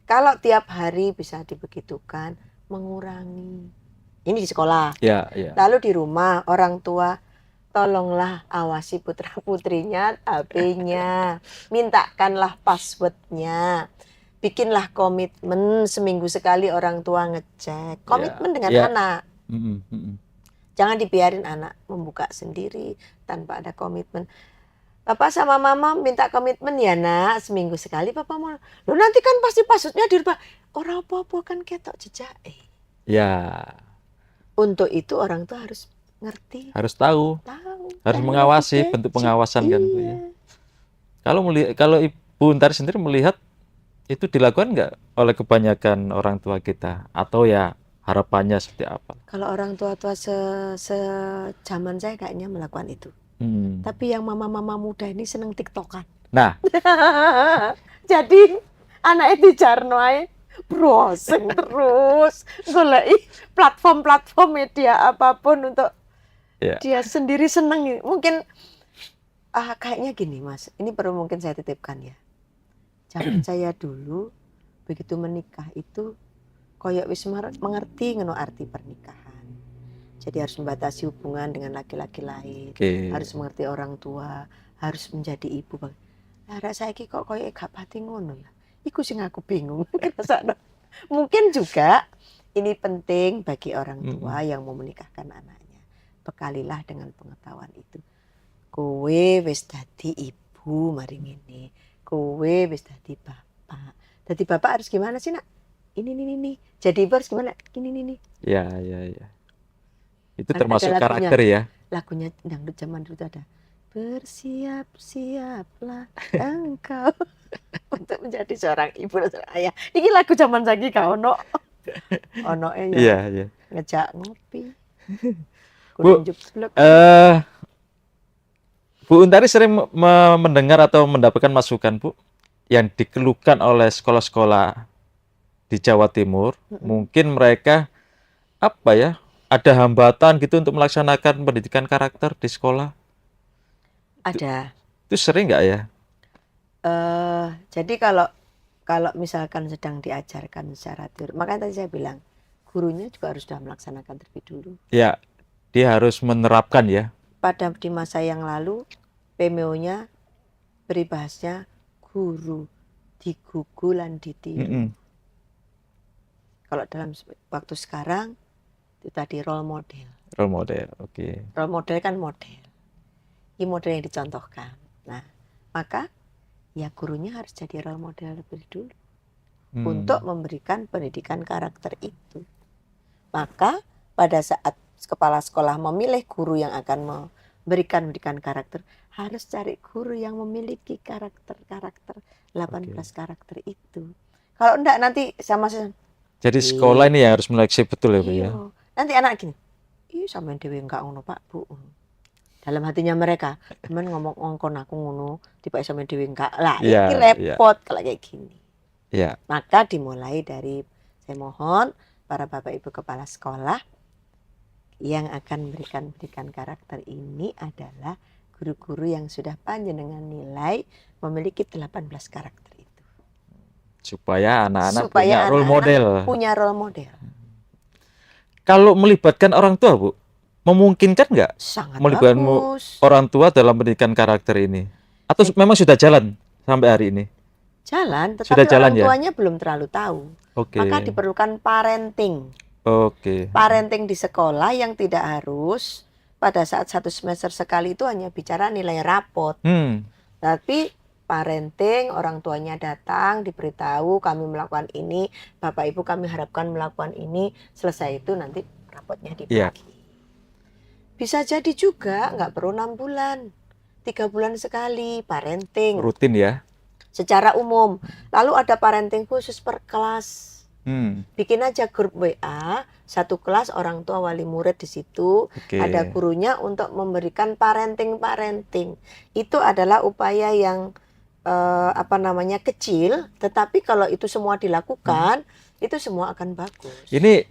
Kalau tiap hari bisa dibegitukan, mengurangi. Ini di sekolah. Ya, ya. Lalu di rumah orang tua tolonglah awasi putra-putrinya HP-nya. Mintakanlah password-nya. Bikinlah komitmen seminggu sekali orang tua ngecek. Komitmen dengan ya. anak. Jangan dibiarin anak membuka sendiri tanpa ada komitmen. Papa sama mama minta komitmen ya nak, seminggu sekali papa mau. Loh nanti kan pasti passwordnya dirubah. Orang apa-apa kan ketok jejak. Ya. Untuk itu orang tua harus ngerti. Harus tahu. Harus mengawasi, bentuk pengawasan kan. Iya. Kalau Ibu Untari sendiri melihat itu dilakukan nggak oleh kebanyakan orang tua kita? Atau ya harapannya seperti apa? Kalau orang tua-tua sejaman saya kayaknya melakukan itu. Tapi yang mama-mama muda ini seneng tiktokan. Nah. Jadi anak itu jarno ae browsing terus goleki platform-platform media apapun untuk dia sendiri seneng. Mungkin kayaknya gini Mas, ini perlu mungkin saya titipkan ya. Zaman saya dulu begitu menikah itu koyok wis mengerti ngono arti pernikahan. Jadi harus membatasi hubungan dengan laki-laki lain, harus mengerti orang tua, harus menjadi ibu. Lah saiki kok koyok gak pati ngono ya. Iku sing aku bingung. Mungkin juga ini penting bagi orang tua yang mau menikahkan anaknya. Bekalilah dengan pengetahuan itu. Kowe wis dadi ibu mari ngene. Kowe wis dadi bapak. Dadi bapak harus gimana sih nak? Ini. Jadi ibu harus gimana? Ini. Ya. Itu termasuk karakter ya. Lagunya dangdut zaman dulu ada. Bersiap-siaplah engkau untuk menjadi seorang ibu dan seorang ayah. Ini lagu zaman saiki gak ono. Onoe ya. Iya. Ngejak ngopi. Bu, Bu Untari sering mendengar atau mendapatkan masukan Bu yang dikeluhkan oleh sekolah-sekolah di Jawa Timur. Mungkin mereka ada hambatan gitu untuk melaksanakan pendidikan karakter di sekolah. Ada. Itu sering nggak ya? Jadi kalau misalkan sedang diajarkan secara teori, makanya tadi saya bilang gurunya juga harus sudah melaksanakan terlebih dulu. Ya, dia harus menerapkan ya. Di masa yang lalu PMO-nya peribahasnya guru digugulan ditiru. Kalau dalam waktu sekarang itu tadi role model. Role model, oke. Role model kan model. Ini model yang dicontohkan. Nah, maka ya gurunya harus jadi role model lebih dulu untuk memberikan pendidikan karakter itu. Maka pada saat kepala sekolah memilih guru yang akan memberikan pendidikan karakter, harus cari guru yang memiliki karakter 18 karakter itu. Kalau enggak nanti sama. Jadi sekolah ini ya harus meleksi betul ya Bu ya. Nanti anak gini, sampean dhewe enggak ngono Pak Bu. Dalam hatinya mereka, teman ngomong ngongkon aku ngono, tiba sampean dhewe enggak. Lah, ini repot kalau kayak gini. Iya. Maka dimulai dari saya mohon para Bapak Ibu kepala sekolah yang akan memberikan pendidikan karakter ini adalah guru-guru yang sudah panjenengan nilai memiliki 18 karakter itu. Supaya anak-anak punya role model. Punya role model. Kalau melibatkan orang tua, Bu, memungkinkan nggak melibatkan orang tua dalam pendidikan karakter ini? Atau memang sudah jalan sampai hari ini? Jalan, tetapi sudah jalan, orang tuanya belum terlalu tahu. Maka diperlukan parenting. Parenting di sekolah yang tidak harus pada saat 1 semester sekali itu hanya bicara nilai rapot. Tapi parenting, orang tuanya datang, diberitahu kami melakukan ini, Bapak Ibu kami harapkan melakukan ini, selesai itu nanti rapotnya dibagi. Bisa jadi juga nggak perlu 6 bulan, 3 bulan sekali parenting. Rutin ya? Secara umum. Lalu ada parenting khusus per kelas. Bikin aja grup WA, satu kelas orang tua wali murid di situ, ada gurunya untuk memberikan parenting. Itu adalah upaya yang kecil, tetapi kalau itu semua dilakukan, itu semua akan bagus. Ini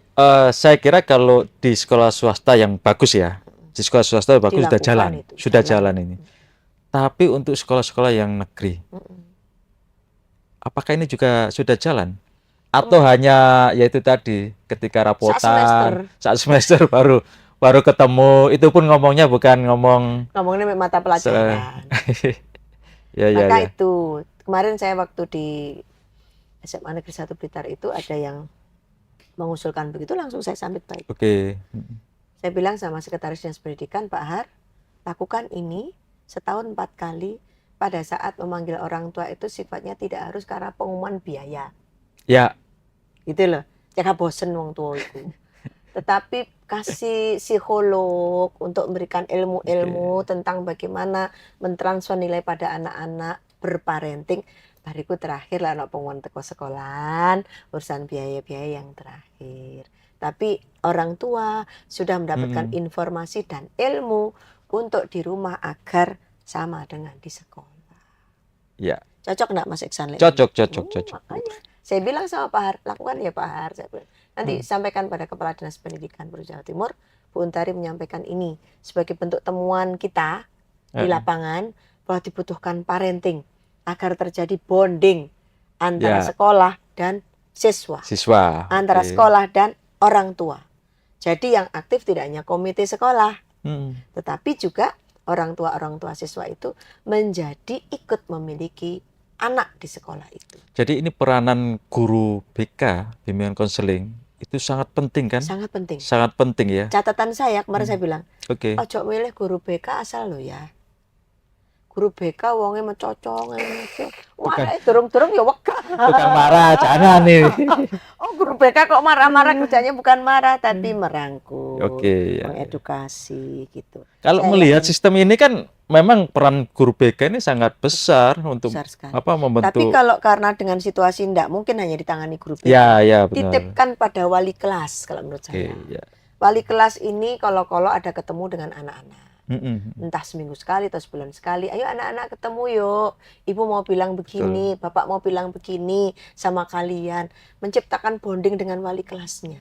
saya kira kalau di sekolah swasta yang bagus ya, di sekolah swasta yang bagus sudah Dilakukan jalan, itu, sudah jalan. jalan ini. Tapi untuk sekolah-sekolah yang negeri, apakah ini juga sudah jalan? Atau hanya yaitu tadi ketika rapotan saat semester baru ketemu, itu pun ngomongnya bukan ngomong Ngomongnya mata pelajaran. ya ya Maka ya. itu kemarin saya waktu di SMA Negeri 1 Blitar itu ada yang mengusulkan begitu, langsung saya sambut baik. Oke. Saya bilang sama Sekretaris Dinas Pendidikan, Pak Har, lakukan ini setahun 4 kali. Pada saat memanggil orang tua itu sifatnya tidak harus karena pengumuman biaya. Ya, Gitu loh. Jangan bosen wong tua itu. Tetapi kasih psikolog untuk memberikan ilmu-ilmu tentang bagaimana mentransfer nilai pada anak-anak berparenting. Bariku terakhir lah anak pengumuman teko sekolahan, urusan biaya-biaya yang terakhir. Tapi orang tua sudah mendapatkan informasi dan ilmu untuk di rumah agar sama dengan di sekolah. ya. Cocok enggak Mas Iksan? Cocok. Makanya saya bilang sama Pak Har, lakukan ya Pak Har. Saya bilang. Nanti sampaikan pada Kepala Dinas Pendidikan Provinsi Jawa Timur, Bu Untari menyampaikan ini sebagai bentuk temuan kita di lapangan bahwa dibutuhkan parenting agar terjadi bonding antara sekolah dan siswa, antara sekolah dan orang tua. Jadi yang aktif tidak hanya komite sekolah, tetapi juga orang tua siswa itu menjadi ikut memiliki anak di sekolah itu. Jadi ini peranan guru BK, bimbingan konseling, itu sangat penting kan? Sangat penting. Sangat penting ya. Catatan saya kemarin saya bilang, Oke. ojo milih guru BK asal lo ya. Guru BK wonge mencocong wah durung-durung ya wegah. Tukang marah, jangan nih. Oh, guru BK kok marah-marah, kerjanya bukan marah tapi merangkul, Oke, ya. mengedukasi gitu. Kalau Saya melihat yakin sistem ini kan memang peran guru BK ini sangat besar untuk besar sekali. membentuk. Tapi kalau karena dengan situasi tidak mungkin hanya ditangani guru BK, ya benar. titipkan pada wali kelas kalau menurut Oke, saya. ya. Wali kelas ini kalau ada ketemu dengan anak-anak. Mm-mm. Entah seminggu sekali atau sebulan sekali, ayo anak-anak ketemu yuk, ibu mau bilang begini, bapak mau bilang begini sama kalian, menciptakan bonding dengan wali kelasnya.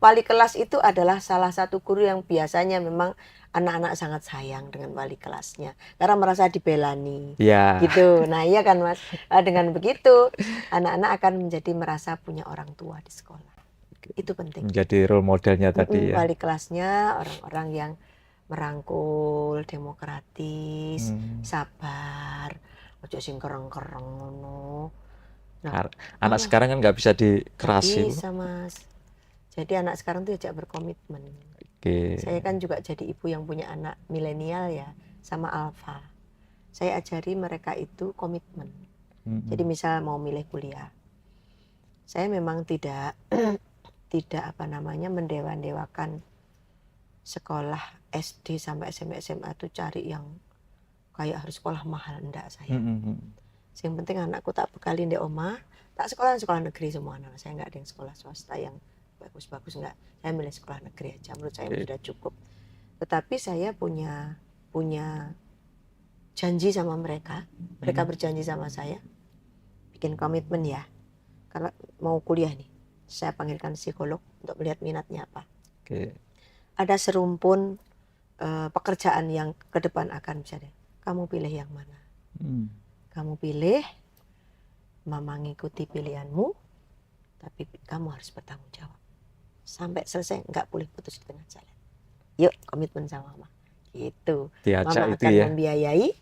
Wali kelas itu adalah salah satu guru yang biasanya memang anak-anak sangat sayang dengan wali kelasnya karena merasa dibelani, Ya. gitu. Nah iya kan Mas, dengan begitu anak-anak akan menjadi merasa punya orang tua di sekolah. Itu penting. Menjadi role modelnya tadi ya. Wali kelasnya orang-orang yang merangkul, demokratis, sabar, ojo sing kereng-kereng ngono. Nah, anak sekarang kan nggak bisa dikerasi. bisa Mas. Jadi anak sekarang tuh ajak berkomitmen. Oke. Saya kan juga jadi ibu yang punya anak milenial ya, sama alfa. Saya ajari mereka itu komitmen. Jadi misal mau milih kuliah, saya memang tidak mendewa-dewakan sekolah SD sampai SMP SMA tuh cari yang kayak harus sekolah mahal, enggak saya. Yang penting anakku tak bekali ndek omah, tak sekolah negeri semua anak. Saya enggak ada yang sekolah swasta yang bagus-bagus, enggak. Saya milih sekolah negeri aja, menurut saya sudah cukup. Tetapi saya punya janji sama mereka. Mereka berjanji sama saya. Bikin komitmen ya. Kalau mau kuliah nih, saya panggilkan psikolog untuk melihat minatnya apa. Oke. Ada serumpun pekerjaan yang ke depan akan bisa deh. Kamu pilih yang mana? Kamu pilih, mama ngikuti pilihanmu, tapi kamu harus bertanggung jawab. Sampai selesai, nggak boleh putus di tengah jalan. Yuk, komitmen sama mama. Gitu. Mama akan membiayai,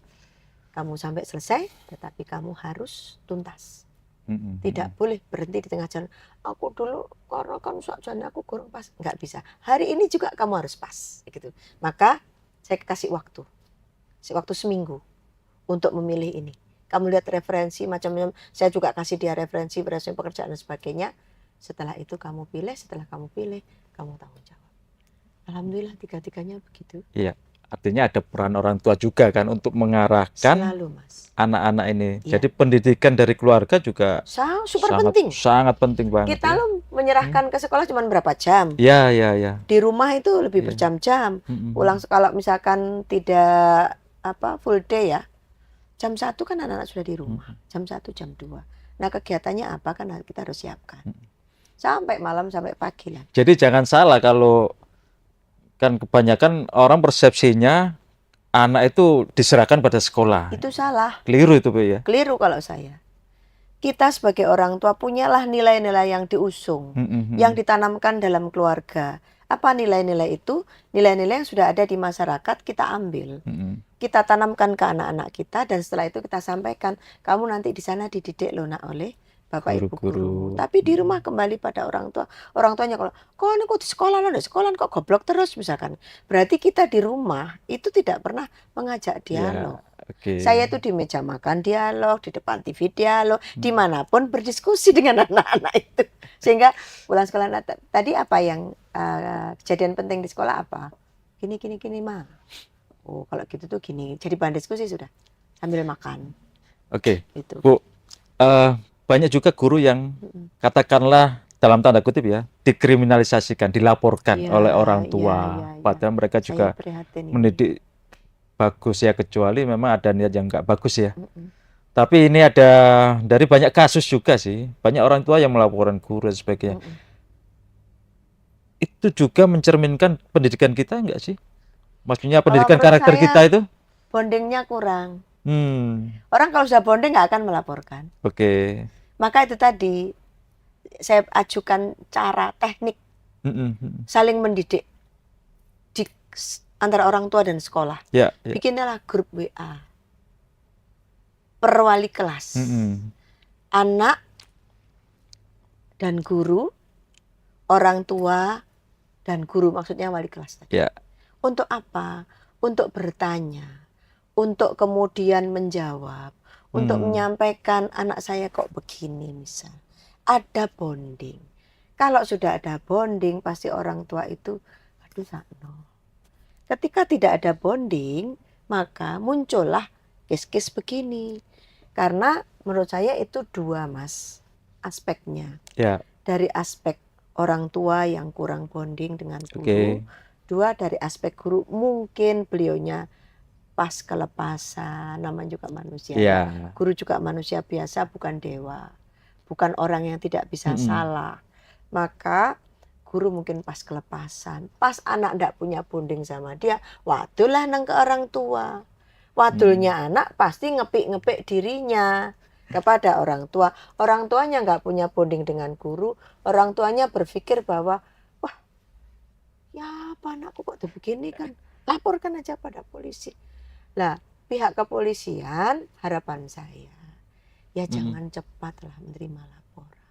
kamu sampai selesai, tetapi kamu harus tuntas. Tidak boleh berhenti di tengah jalan. Aku dulu karena kan sakjane aku kurang pas, nggak bisa. Hari ini juga kamu harus pas, gitu. Maka saya kasih waktu seminggu untuk memilih ini. Kamu lihat referensi macam-macam. Saya juga kasih dia referensi pekerjaan dan sebagainya. Setelah itu kamu pilih, kamu tanggung jawab. Alhamdulillah tiga-tiganya begitu. Iya. Artinya ada peran orang tua juga kan untuk mengarahkan selalu, Mas, anak-anak ini. Iya. Jadi pendidikan dari keluarga juga penting. Sangat penting banget. Kita lo menyerahkan ke sekolah cuma berapa jam? Ya. Di rumah itu lebih berjam-jam. Pulang kalau misalkan tidak full day ya, Jam 1 kan anak-anak sudah di rumah. Jam 1, jam 2. Nah kegiatannya apa kan kita harus siapkan. Sampai malam, sampai pagi lah. Jadi jangan salah kalau kan kebanyakan orang persepsinya anak itu diserahkan pada sekolah. Itu salah. Keliru itu, Bu ya. Keliru kalau saya. Kita sebagai orang tua punyalah nilai-nilai yang diusung, yang ditanamkan dalam keluarga. Apa nilai-nilai itu? Nilai-nilai yang sudah ada di masyarakat kita ambil. Kita tanamkan ke anak-anak kita dan setelah itu kita sampaikan, kamu nanti di sana dididik loh nak oleh Bapak Ibu guru. Tapi di rumah kembali pada orang tua. Orang tuanya kalau, kok ini kok di sekolah kok goblok terus misalkan. Berarti kita di rumah itu tidak pernah mengajak dialog. Saya itu di meja makan dialog, di depan TV dialog, dimanapun berdiskusi dengan anak-anak itu. Sehingga pulang sekolah, tadi apa yang kejadian penting di sekolah apa? Gini, Ma. Oh kalau gitu tuh gini, jadi bahan diskusi sudah sambil makan. Itu. Bu, banyak juga guru yang katakanlah dalam tanda kutip ya dikriminalisasikan, dilaporkan oleh orang tua. Padahal mereka juga mendidik bagus ya, kecuali memang ada niat yang nggak bagus ya. Tapi ini ada dari banyak kasus juga sih, banyak orang tua yang melaporkan guru dan sebagainya. Itu juga mencerminkan pendidikan kita enggak sih? Maksudnya pendidikan karakter kita itu? Bondingnya kurang. Orang kalau sudah bonding nggak akan melaporkan. Maka itu tadi saya ajukan cara teknik saling mendidik di antara orang tua dan sekolah. Bikinlah grup WA per wali kelas. Anak dan guru, orang tua dan guru, maksudnya wali kelas tadi. Untuk apa? Untuk bertanya, untuk kemudian menjawab, untuk menyampaikan anak saya kok begini misal. Ada bonding. Kalau sudah ada bonding pasti orang tua itu aduh sakno. Ketika tidak ada bonding maka muncullah kes-kes begini. Karena menurut saya itu dua Mas aspeknya. Dari aspek orang tua yang kurang bonding dengan guru. Dua dari aspek guru mungkin beliaunya pas kelepasan, namanya juga manusia. Guru juga manusia biasa, bukan dewa. Bukan orang yang tidak bisa salah. Maka guru mungkin pas kelepasan. Pas anak tidak punya bonding sama dia, wadulah nang ke orang tua. Wadulnya anak pasti ngepik-ngepik dirinya kepada orang tua. Orang tuanya nggak punya bonding dengan guru. Orang tuanya berpikir bahwa, wah ya apa anakku kok begini kan. Laporkan aja pada polisi. Lah, pihak kepolisian harapan saya ya jangan cepatlah menerima laporan.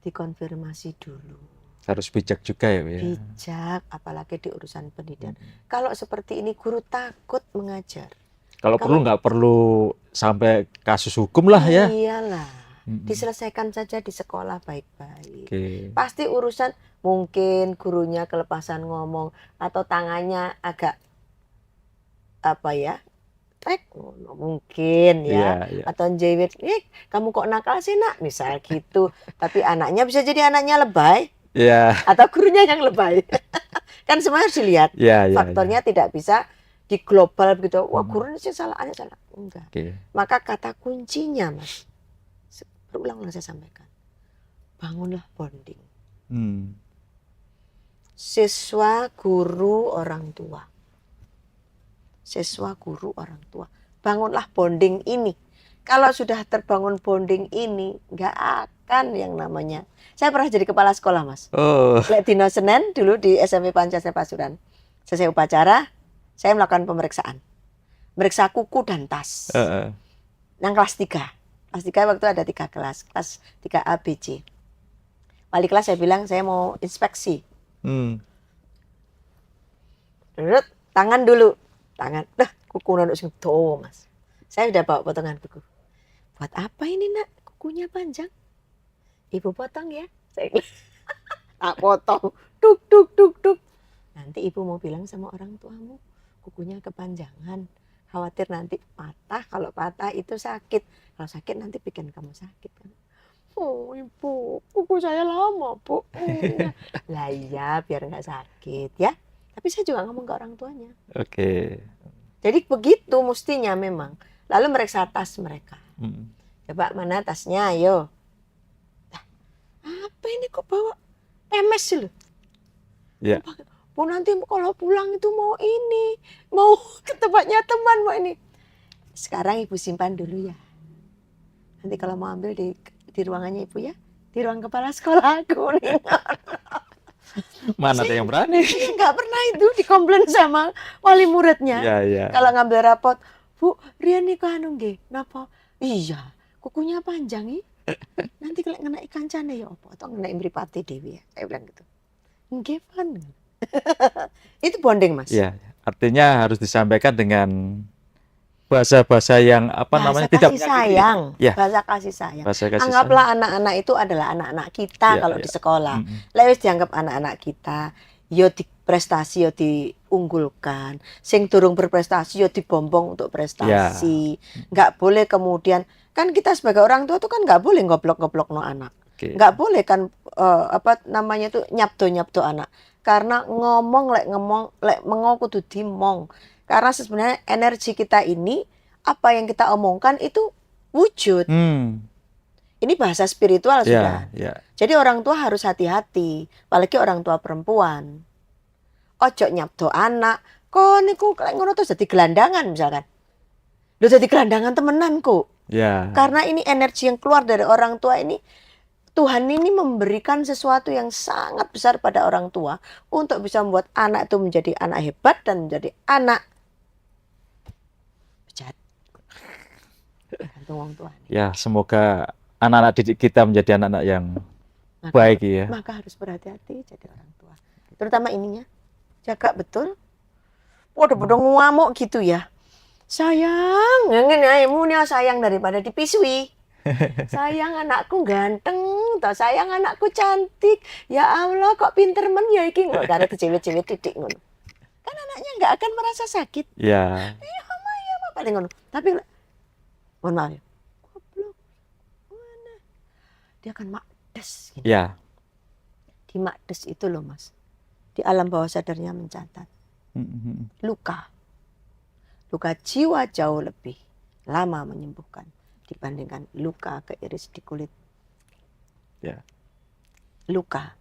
Dikonfirmasi dulu. Harus bijak juga ya, ya. Bijak, apalagi di urusan pendidikan. Kalau seperti ini guru takut mengajar. Kalau perlu nggak perlu sampai kasus hukum lah ya. Iyalah, diselesaikan saja di sekolah baik-baik. Pasti urusan mungkin gurunya kelepasan ngomong atau tangannya agak apa ya, mungkin ya, atau jewit, kamu kok nakal sih nak, misal gitu. Tapi anaknya bisa jadi anaknya lebay, atau gurunya yang lebay. Kan semua harus dilihat. Faktornya tidak bisa di global begitu. Wah gurunya sih salah, anak salah. Enggak. Maka kata kuncinya Mas, berulang-ulang saya sampaikan, bangunlah bonding. Siswa, guru, orang tua. Siswa, guru, orang tua. Bangunlah bonding ini. Kalau sudah terbangun bonding ini, nggak akan yang namanya. Saya pernah jadi kepala sekolah Mas. Lek dino Senin dulu di SMP Pancasila Pasuruan. Selesai upacara, saya melakukan pemeriksaan. Meriksa kuku dan tas. Yang kelas 3. Kelas 3 waktu ada 3 kelas. Kelas 3 A, B, C. Wali kelas saya bilang saya mau inspeksi. Tangan dulu. Tangan, kuku nanduk sing dawa Mas. Saya udah bawa potongan kuku. Buat apa ini nak? Kukunya panjang. Ibu potong ya. Saya tak potong. Duk, duk, duk, duk. Nanti ibu mau bilang sama orang tuamu, kukunya kepanjangan. Khawatir nanti patah. Kalau patah itu sakit. Kalau sakit nanti bikin kamu sakit kan. Oh ibu, kuku saya lama bu. Lah iya, biar nggak sakit ya. Tapi saya juga ngomong ke orang tuanya. Jadi begitu mestinya memang. Lalu meriksa tas mereka. Mm. Coba mana tasnya, ayo. Nah, apa ini kok bawa PMS loh? Ya. Bu nanti kalau pulang itu mau ini, mau ke tempatnya teman, mau ini. Sekarang ibu simpan dulu ya. Nanti kalau mau ambil di ruangannya ibu ya, di ruang kepala sekolah aku nih. Mana ada yang berani? Nggak pernah itu dikomplain sama wali muridnya. Iya, iya. Kalau ngambil rapot, Bu, Rian nih anu nggih, napa? Iya, kukunya panjang ih. Nanti kalau ngena ikan cane ya apa? Atau ngena mripate dewi ya. Saya bilang gitu. Nggih, Pan. Itu bonding, Mas. Iya, artinya harus disampaikan dengan bahasa-bahasa yang apa Bahasa namanya kasih tidak menyakiti. sayang. Ya. Bahasa kasih sayang. Bahasa kasih Anggaplah anak-anak itu adalah anak-anak kita Iya, kalau iya. di sekolah. Mm-mm. Lewis dianggap anak-anak kita. Yo di prestasi yo diunggulkan. Sing durung berprestasi yo dibombong untuk prestasi. Nggak boleh kemudian, kan kita sebagai orang tua tuh kan nggak boleh goblok-goblok no anak. Oke. Nggak boleh kan apa namanya tuh nyapto-nyapto anak. Karena ngomong lek mengo kudu dimong. Karena sebenarnya energi kita ini, apa yang kita omongkan itu wujud. Ini bahasa spiritual sudah. Ya, ya. Jadi orang tua harus hati-hati, apalagi orang tua perempuan. Ojo nyapto anak, kok niku kayak ngono terus jadi gelandangan misalkan. Loh jadi gelandangan temenan kok. Ya. Karena ini energi yang keluar dari orang tua ini, Tuhan ini memberikan sesuatu yang sangat besar pada orang tua untuk bisa membuat anak itu menjadi anak hebat dan menjadi anak bejat. Tergantung orang tua. Ya, semoga anak-anak didik kita menjadi anak-anak yang baik ya. Maka harus berhati-hati jadi orang tua. Terutama ininya, jaga betul. Waduh, ngamuk gitu ya. Sayang, yang ini maunya sayang daripada dipisui. Sayang anakku ganteng, toh sayang anakku cantik. Ya Allah, kok pinter men ya iki ngono karena cewek-cewek titik ngono. Kan anaknya nggak akan merasa sakit. Ya. Iya, mama paling ngono. Tapi mohon maaf ya. Goblok. Mana? Dia akan makdes gini. Ya. Di makdes itu loh, Mas. Di alam bawah sadarnya mencatat. Luka jiwa jauh lebih lama menyembuhkan dibandingkan luka keiris di kulit. Ya. Luka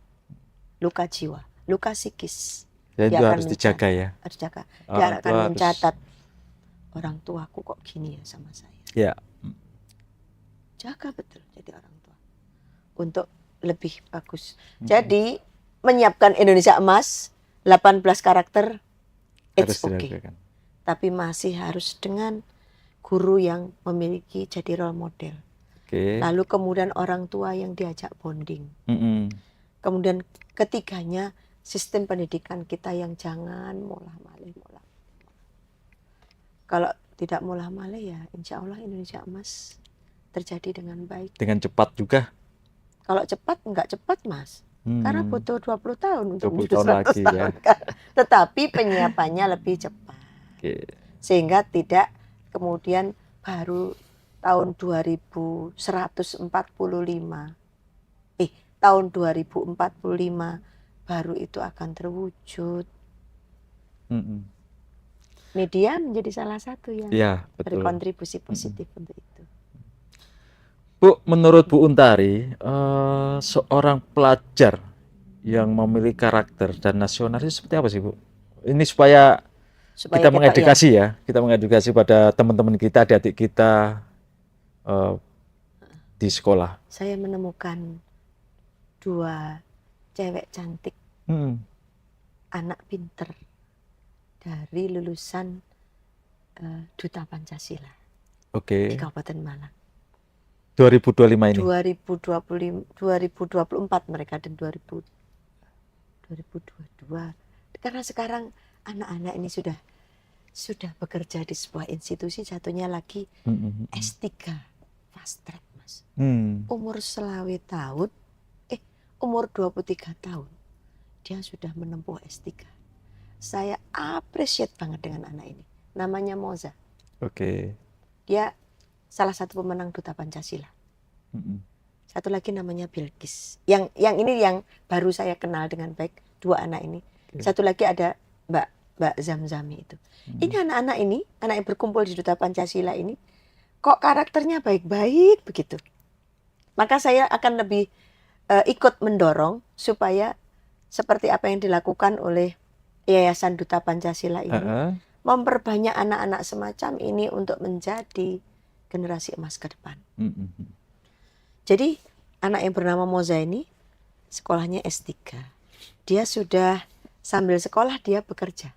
jiwa, luka psikis. Dan Dia itu akan harus dijaga ya. Harus jaga. Dia Orang akan tua harus- mencatat orang tuaku kok gini ya sama saya. Ya. Jaga betul jadi orang tua untuk lebih bagus. Jadi menyiapkan Indonesia Emas 18 karakter, it's Harus okay. dilakukan. Tapi masih harus dengan guru yang memiliki jadi role model. Oke. Lalu kemudian orang tua yang diajak bonding. Kemudian ketiganya sistem pendidikan kita yang jangan molah-malih. Kalau tidak molah-malih ya insya Allah Indonesia Emas terjadi dengan baik. Dengan cepat juga. Kalau cepat enggak cepat Mas. Karena butuh 20 tahun untuk 20 menuju tahun 100 lagi ya. kan. Tetapi penyiapannya lebih cepat. Oke. Sehingga tidak kemudian baru tahun 2145 tahun 2045 baru itu akan terwujud. Media menjadi salah satu yang Ya, betul. berkontribusi positif untuk itu. Bu, menurut Bu Untari, seorang pelajar yang memiliki karakter dan nasionalis seperti apa sih, Bu? Ini supaya kita mengedukasi ya, kita mengedukasi pada teman-teman kita, adik-adik kita di sekolah. Saya menemukan 2 cewek cantik, anak pinter dari lulusan Duta Pancasila Oke. di Kabupaten Malang. 2025 ini. 2024 mereka dan 2022. Karena sekarang anak-anak ini sudah bekerja di sebuah institusi, satunya lagi S3 fast track Mas. Umur selawe tahun, umur 23 tahun dia sudah menempuh S3. Saya appreciate banget dengan anak ini. Namanya Moza. Oke. Dia salah satu pemenang Duta Pancasila. Satu lagi namanya Bilkis. Yang ini yang baru saya kenal dengan baik, 2 anak ini. Satu lagi ada Mbak Mbak Zamzami itu. Ini anak-anak ini, anak yang berkumpul di Duta Pancasila ini, kok karakternya baik-baik begitu. Maka saya akan lebih ikut mendorong supaya seperti apa yang dilakukan oleh Yayasan Duta Pancasila ini, memperbanyak anak-anak semacam ini untuk menjadi generasi emas ke depan. Jadi anak yang bernama Moza ini sekolahnya S3. Dia sudah sambil sekolah dia bekerja.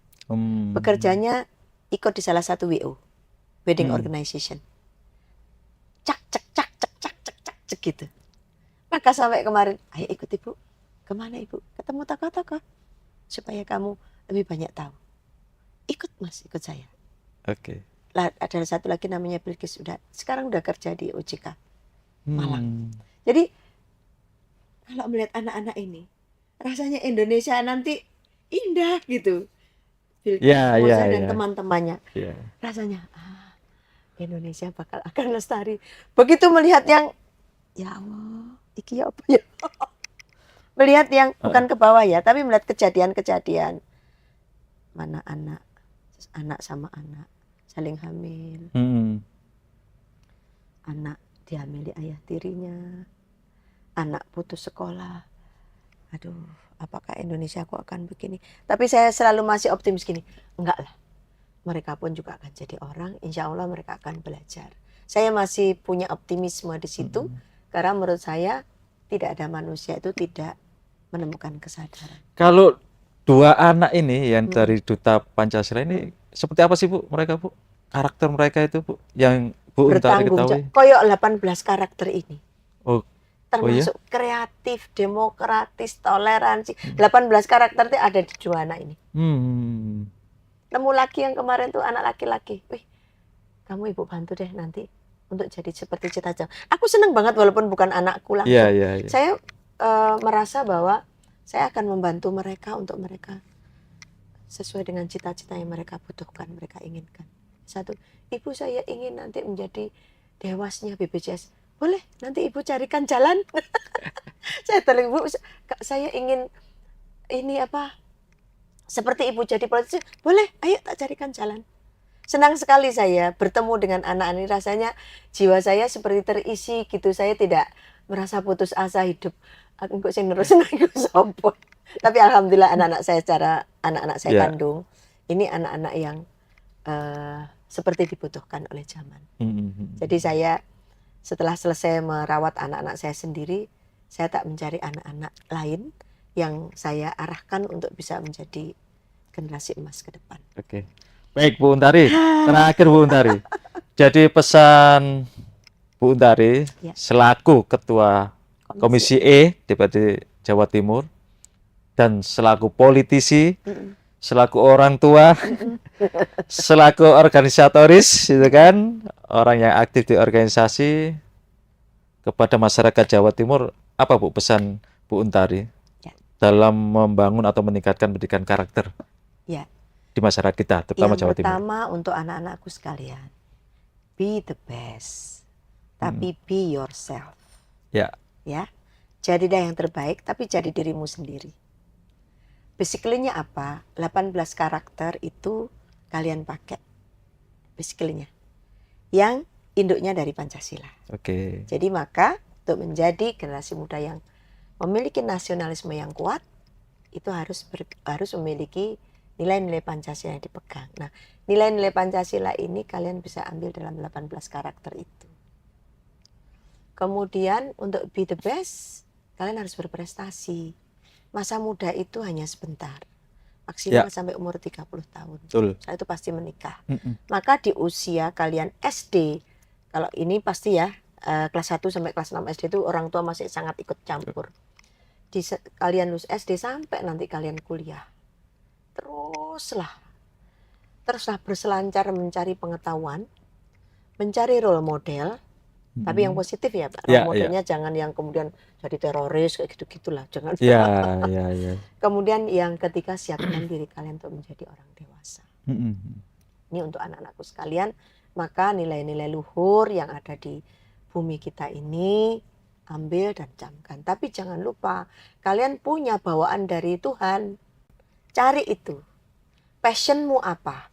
Bekerjanya ikut di salah satu WO, Wedding Organization. Cak cak cak cak cak cak cak cak gitu. Maka sampai kemarin, ayo ikut ibu. Kemana ibu? Ketemu tokoh-tokoh. Supaya kamu lebih banyak tahu. Ikut mas, ikut saya. Oke. Lah, ada satu lagi namanya Bilkis, sekarang udah kerja di OJK Malang. Jadi kalau melihat anak-anak ini, rasanya Indonesia nanti indah gitu. Moza dan teman-temannya. Rasanya Indonesia bakal akan lestari. Begitu melihat yang ya Allah, iki apa ya? Melihat yang bukan ke bawah ya, tapi melihat kejadian-kejadian. Mana anak sama anak saling hamil. Anak dihamili ayah tirinya. Anak putus sekolah. Aduh, apakah Indonesia aku akan begini? Tapi saya selalu masih optimis gini. Enggak lah. Mereka pun juga akan jadi orang. Insya Allah mereka akan belajar. Saya masih punya optimisme di situ. Karena menurut saya tidak ada manusia itu tidak menemukan kesadaran. Kalau dua anak ini yang dari Duta Pancasila ini seperti apa sih Bu mereka Bu? Karakter mereka itu Bu yang Bu Untari ketahui? Koyok 18 karakter ini. Termasuk iya? kreatif, demokratis, toleransi. 18 karakter itu ada di dua anak ini. Temu lagi yang kemarin tuh anak laki-laki. Wih, kamu ibu bantu deh nanti untuk jadi seperti cita-cita. Aku senang banget walaupun bukan anakku langsung. Iya. Saya merasa bahwa saya akan membantu mereka untuk mereka sesuai dengan cita-cita yang mereka butuhkan, mereka inginkan. Satu, ibu saya ingin nanti menjadi dewasnya BPJS. Boleh, nanti ibu carikan jalan. Saya telepon, ibu, saya ingin ini apa, seperti ibu jadi politisi. Boleh, ayo tak carikan jalan. Senang sekali saya bertemu dengan anak ini, rasanya jiwa saya seperti terisi gitu. Saya tidak merasa putus asa hidup. Aku kok sing nerusin aku sopo. Tapi alhamdulillah anak-anak saya kandung, ini anak-anak yang seperti dibutuhkan oleh zaman. Jadi saya setelah selesai merawat anak-anak saya sendiri, saya tak mencari anak-anak lain yang saya arahkan untuk bisa menjadi generasi emas ke depan. Oke. Baik Bu Untari, terakhir Bu Untari. Jadi pesan Bu Untari selaku Ketua Komisi E DPRD Jawa Timur dan selaku politisi, selaku orang tua, selaku organisatoris, gitu kan, orang yang aktif di organisasi, kepada masyarakat Jawa Timur, apa Bu pesan Bu Untari dalam membangun atau meningkatkan pendidikan karakter di masyarakat kita, terutama Jawa Timur? Yang pertama untuk anak-anakku sekalian, be the best, tapi be yourself. Ya, jadilah yang terbaik, tapi jadi dirimu sendiri. Basically-nya apa? 18 karakter itu kalian pakai. Basically-nya. Yang induknya dari Pancasila. Jadi maka untuk menjadi generasi muda yang memiliki nasionalisme yang kuat, itu harus memiliki nilai-nilai Pancasila yang dipegang. Nah, nilai-nilai Pancasila ini kalian bisa ambil dalam 18 karakter itu. Kemudian untuk be the best, kalian harus berprestasi. Masa muda itu hanya sebentar, maksimal sampai umur 30 tahun. Setelah itu pasti menikah. Maka di usia kalian SD, kalau ini pasti ya, kelas 1 sampai kelas 6 SD itu orang tua masih sangat ikut campur. Kalian lulus SD sampai nanti kalian kuliah, teruslah berselancar mencari pengetahuan, mencari role model. Tapi yang positif ya Pak, role modelnya jangan yang kemudian jadi teroris kayak gitu-gitulah, jangan. Kemudian yang ketiga, siapkan diri kalian untuk menjadi orang dewasa. Ini untuk anak-anakku sekalian, maka nilai-nilai luhur yang ada di bumi kita ini ambil dan camkan. Tapi jangan lupa, kalian punya bawaan dari Tuhan, cari itu. passionmu apa?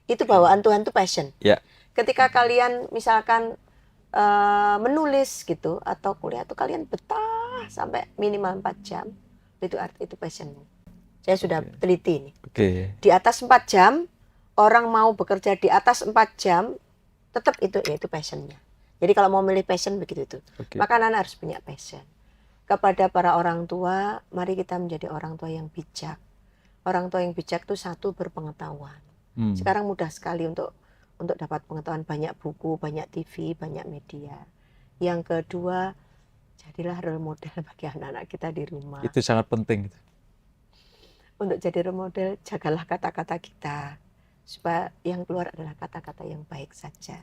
Itu bawaan Tuhan tuh passion. Ya. Ketika kalian misalkan menulis gitu atau kuliah tuh kalian betah sampai minimal 4 jam, itu passionmu. Saya sudah teliti ini. Oke. Di atas 4 jam, orang mau bekerja di atas 4 jam, tetap itu passionnya. Jadi kalau mau milih passion begitu itu. Oke. Maka anak harus punya passion. Kepada para orang tua, mari kita menjadi orang tua yang bijak. Orang tua yang bijak itu satu, berpengetahuan. Sekarang mudah sekali untuk dapat pengetahuan, banyak buku, banyak TV, banyak media. Yang kedua, jadilah role model bagi anak-anak kita di rumah. Itu sangat penting. Untuk jadi role model, jagalah kata-kata kita. Supaya yang keluar adalah kata-kata yang baik saja.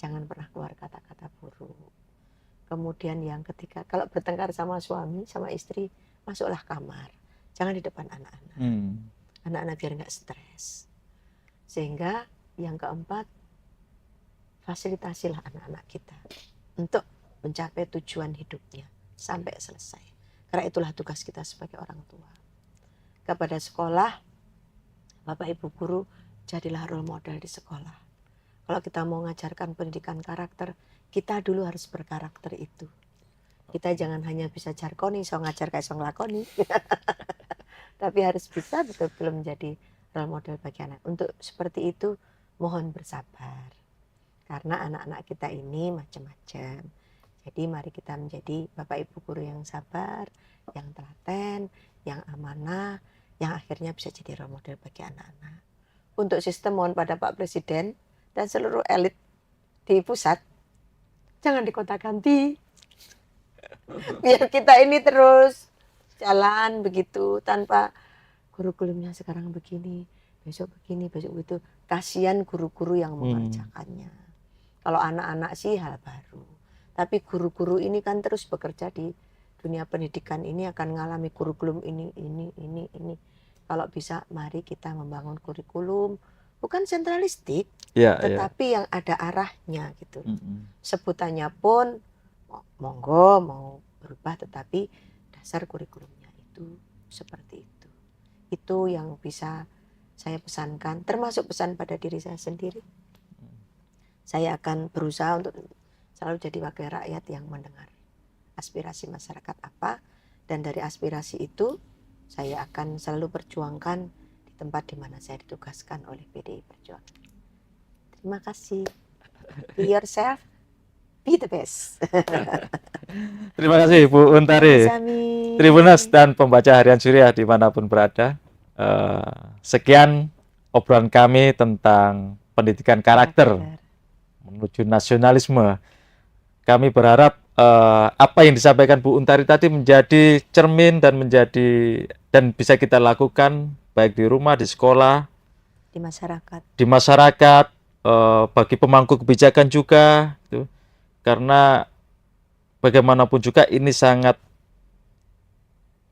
Jangan pernah keluar kata-kata buruk. Kemudian yang ketiga, kalau bertengkar sama suami, sama istri, masuklah kamar. Jangan di depan anak-anak. Anak-anak biar nggak stres. Sehingga yang keempat, fasilitasilah anak-anak kita untuk mencapai tujuan hidupnya sampai selesai. Karena itulah tugas kita sebagai orang tua. Kepada sekolah, Bapak Ibu guru, jadilah role model di sekolah. Kalau kita mau mengajarkan pendidikan karakter, kita dulu harus berkarakter itu. Kita jangan hanya bisa jargoni, so ngajar kayak so ngelakoni. Tapi harus bisa betul-betul menjadi role model bagi anak. Untuk seperti itu, mohon bersabar. Karena anak-anak kita ini macam-macam. Jadi mari kita menjadi Bapak Ibu guru yang sabar, yang telaten, yang amanah, yang akhirnya bisa jadi role model bagi anak-anak. Untuk sistem, mohon pada Pak Presiden dan seluruh elit di pusat, jangan dikontak-ganti. Biar kita ini terus jalan begitu tanpa kurikulumnya sekarang begini, besok begini, besok begitu. Kasihan guru-guru yang mengerjakannya. Kalau anak-anak sih hal baru. Tapi guru-guru ini kan terus bekerja di dunia pendidikan ini, akan mengalami kurikulum ini. Kalau bisa mari kita membangun kurikulum, bukan sentralistik, tetapi yang ada arahnya gitu. Sebutannya pun monggo mau berubah, tetapi dasar kurikulumnya itu seperti itu. Itu yang bisa saya pesankan, termasuk pesan pada diri saya sendiri. Saya akan berusaha untuk selalu jadi wakil rakyat yang mendengar aspirasi masyarakat apa, dan dari aspirasi itu saya akan selalu perjuangkan di tempat di mana saya ditugaskan oleh PDI Perjuangan. Terima kasih. Be yourself, be the best. Terima kasih Bu Untari, Tribuners dan pembaca Harian Surya dimanapun berada. Sekian obrolan kami tentang pendidikan karakter menuju nasionalisme. Kami berharap apa yang disampaikan Bu Untari tadi menjadi cermin dan bisa kita lakukan baik di rumah, di sekolah, di masyarakat, bagi pemangku kebijakan juga, gitu. Karena bagaimanapun juga ini sangat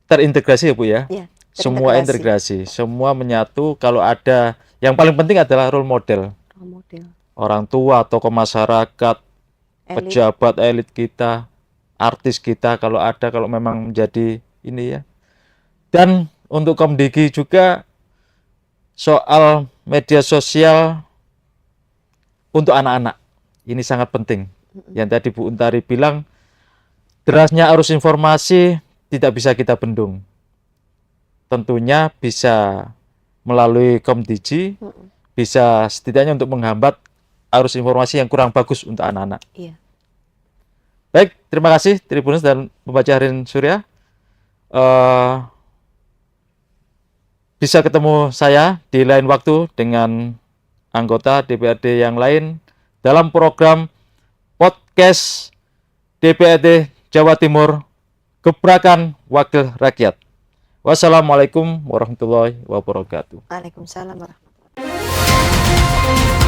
terintegrasi ya Bu ya. Semua integrasi, semua menyatu. Kalau ada, yang paling penting adalah role model. Orang tua, tokoh masyarakat, pejabat elit kita, artis kita, kalau memang menjadi ini ya. Dan untuk Komdigi juga soal media sosial untuk anak-anak, ini sangat penting. Yang tadi Bu Untari bilang, derasnya arus informasi tidak bisa kita bendung. Tentunya bisa melalui Komdigi, bisa setidaknya untuk menghambat arus informasi yang kurang bagus untuk anak-anak. Iya. Baik, terima kasih Tribuners dan pembaca Harian Surya. Bisa ketemu saya di lain waktu dengan anggota DPRD yang lain dalam program podcast DPRD Jawa Timur, Gebrakan Wakil Rakyat. Wassalamualaikum warahmatullahi wabarakatuh. Waalaikumsalam warahmatullahi wabarakatuh.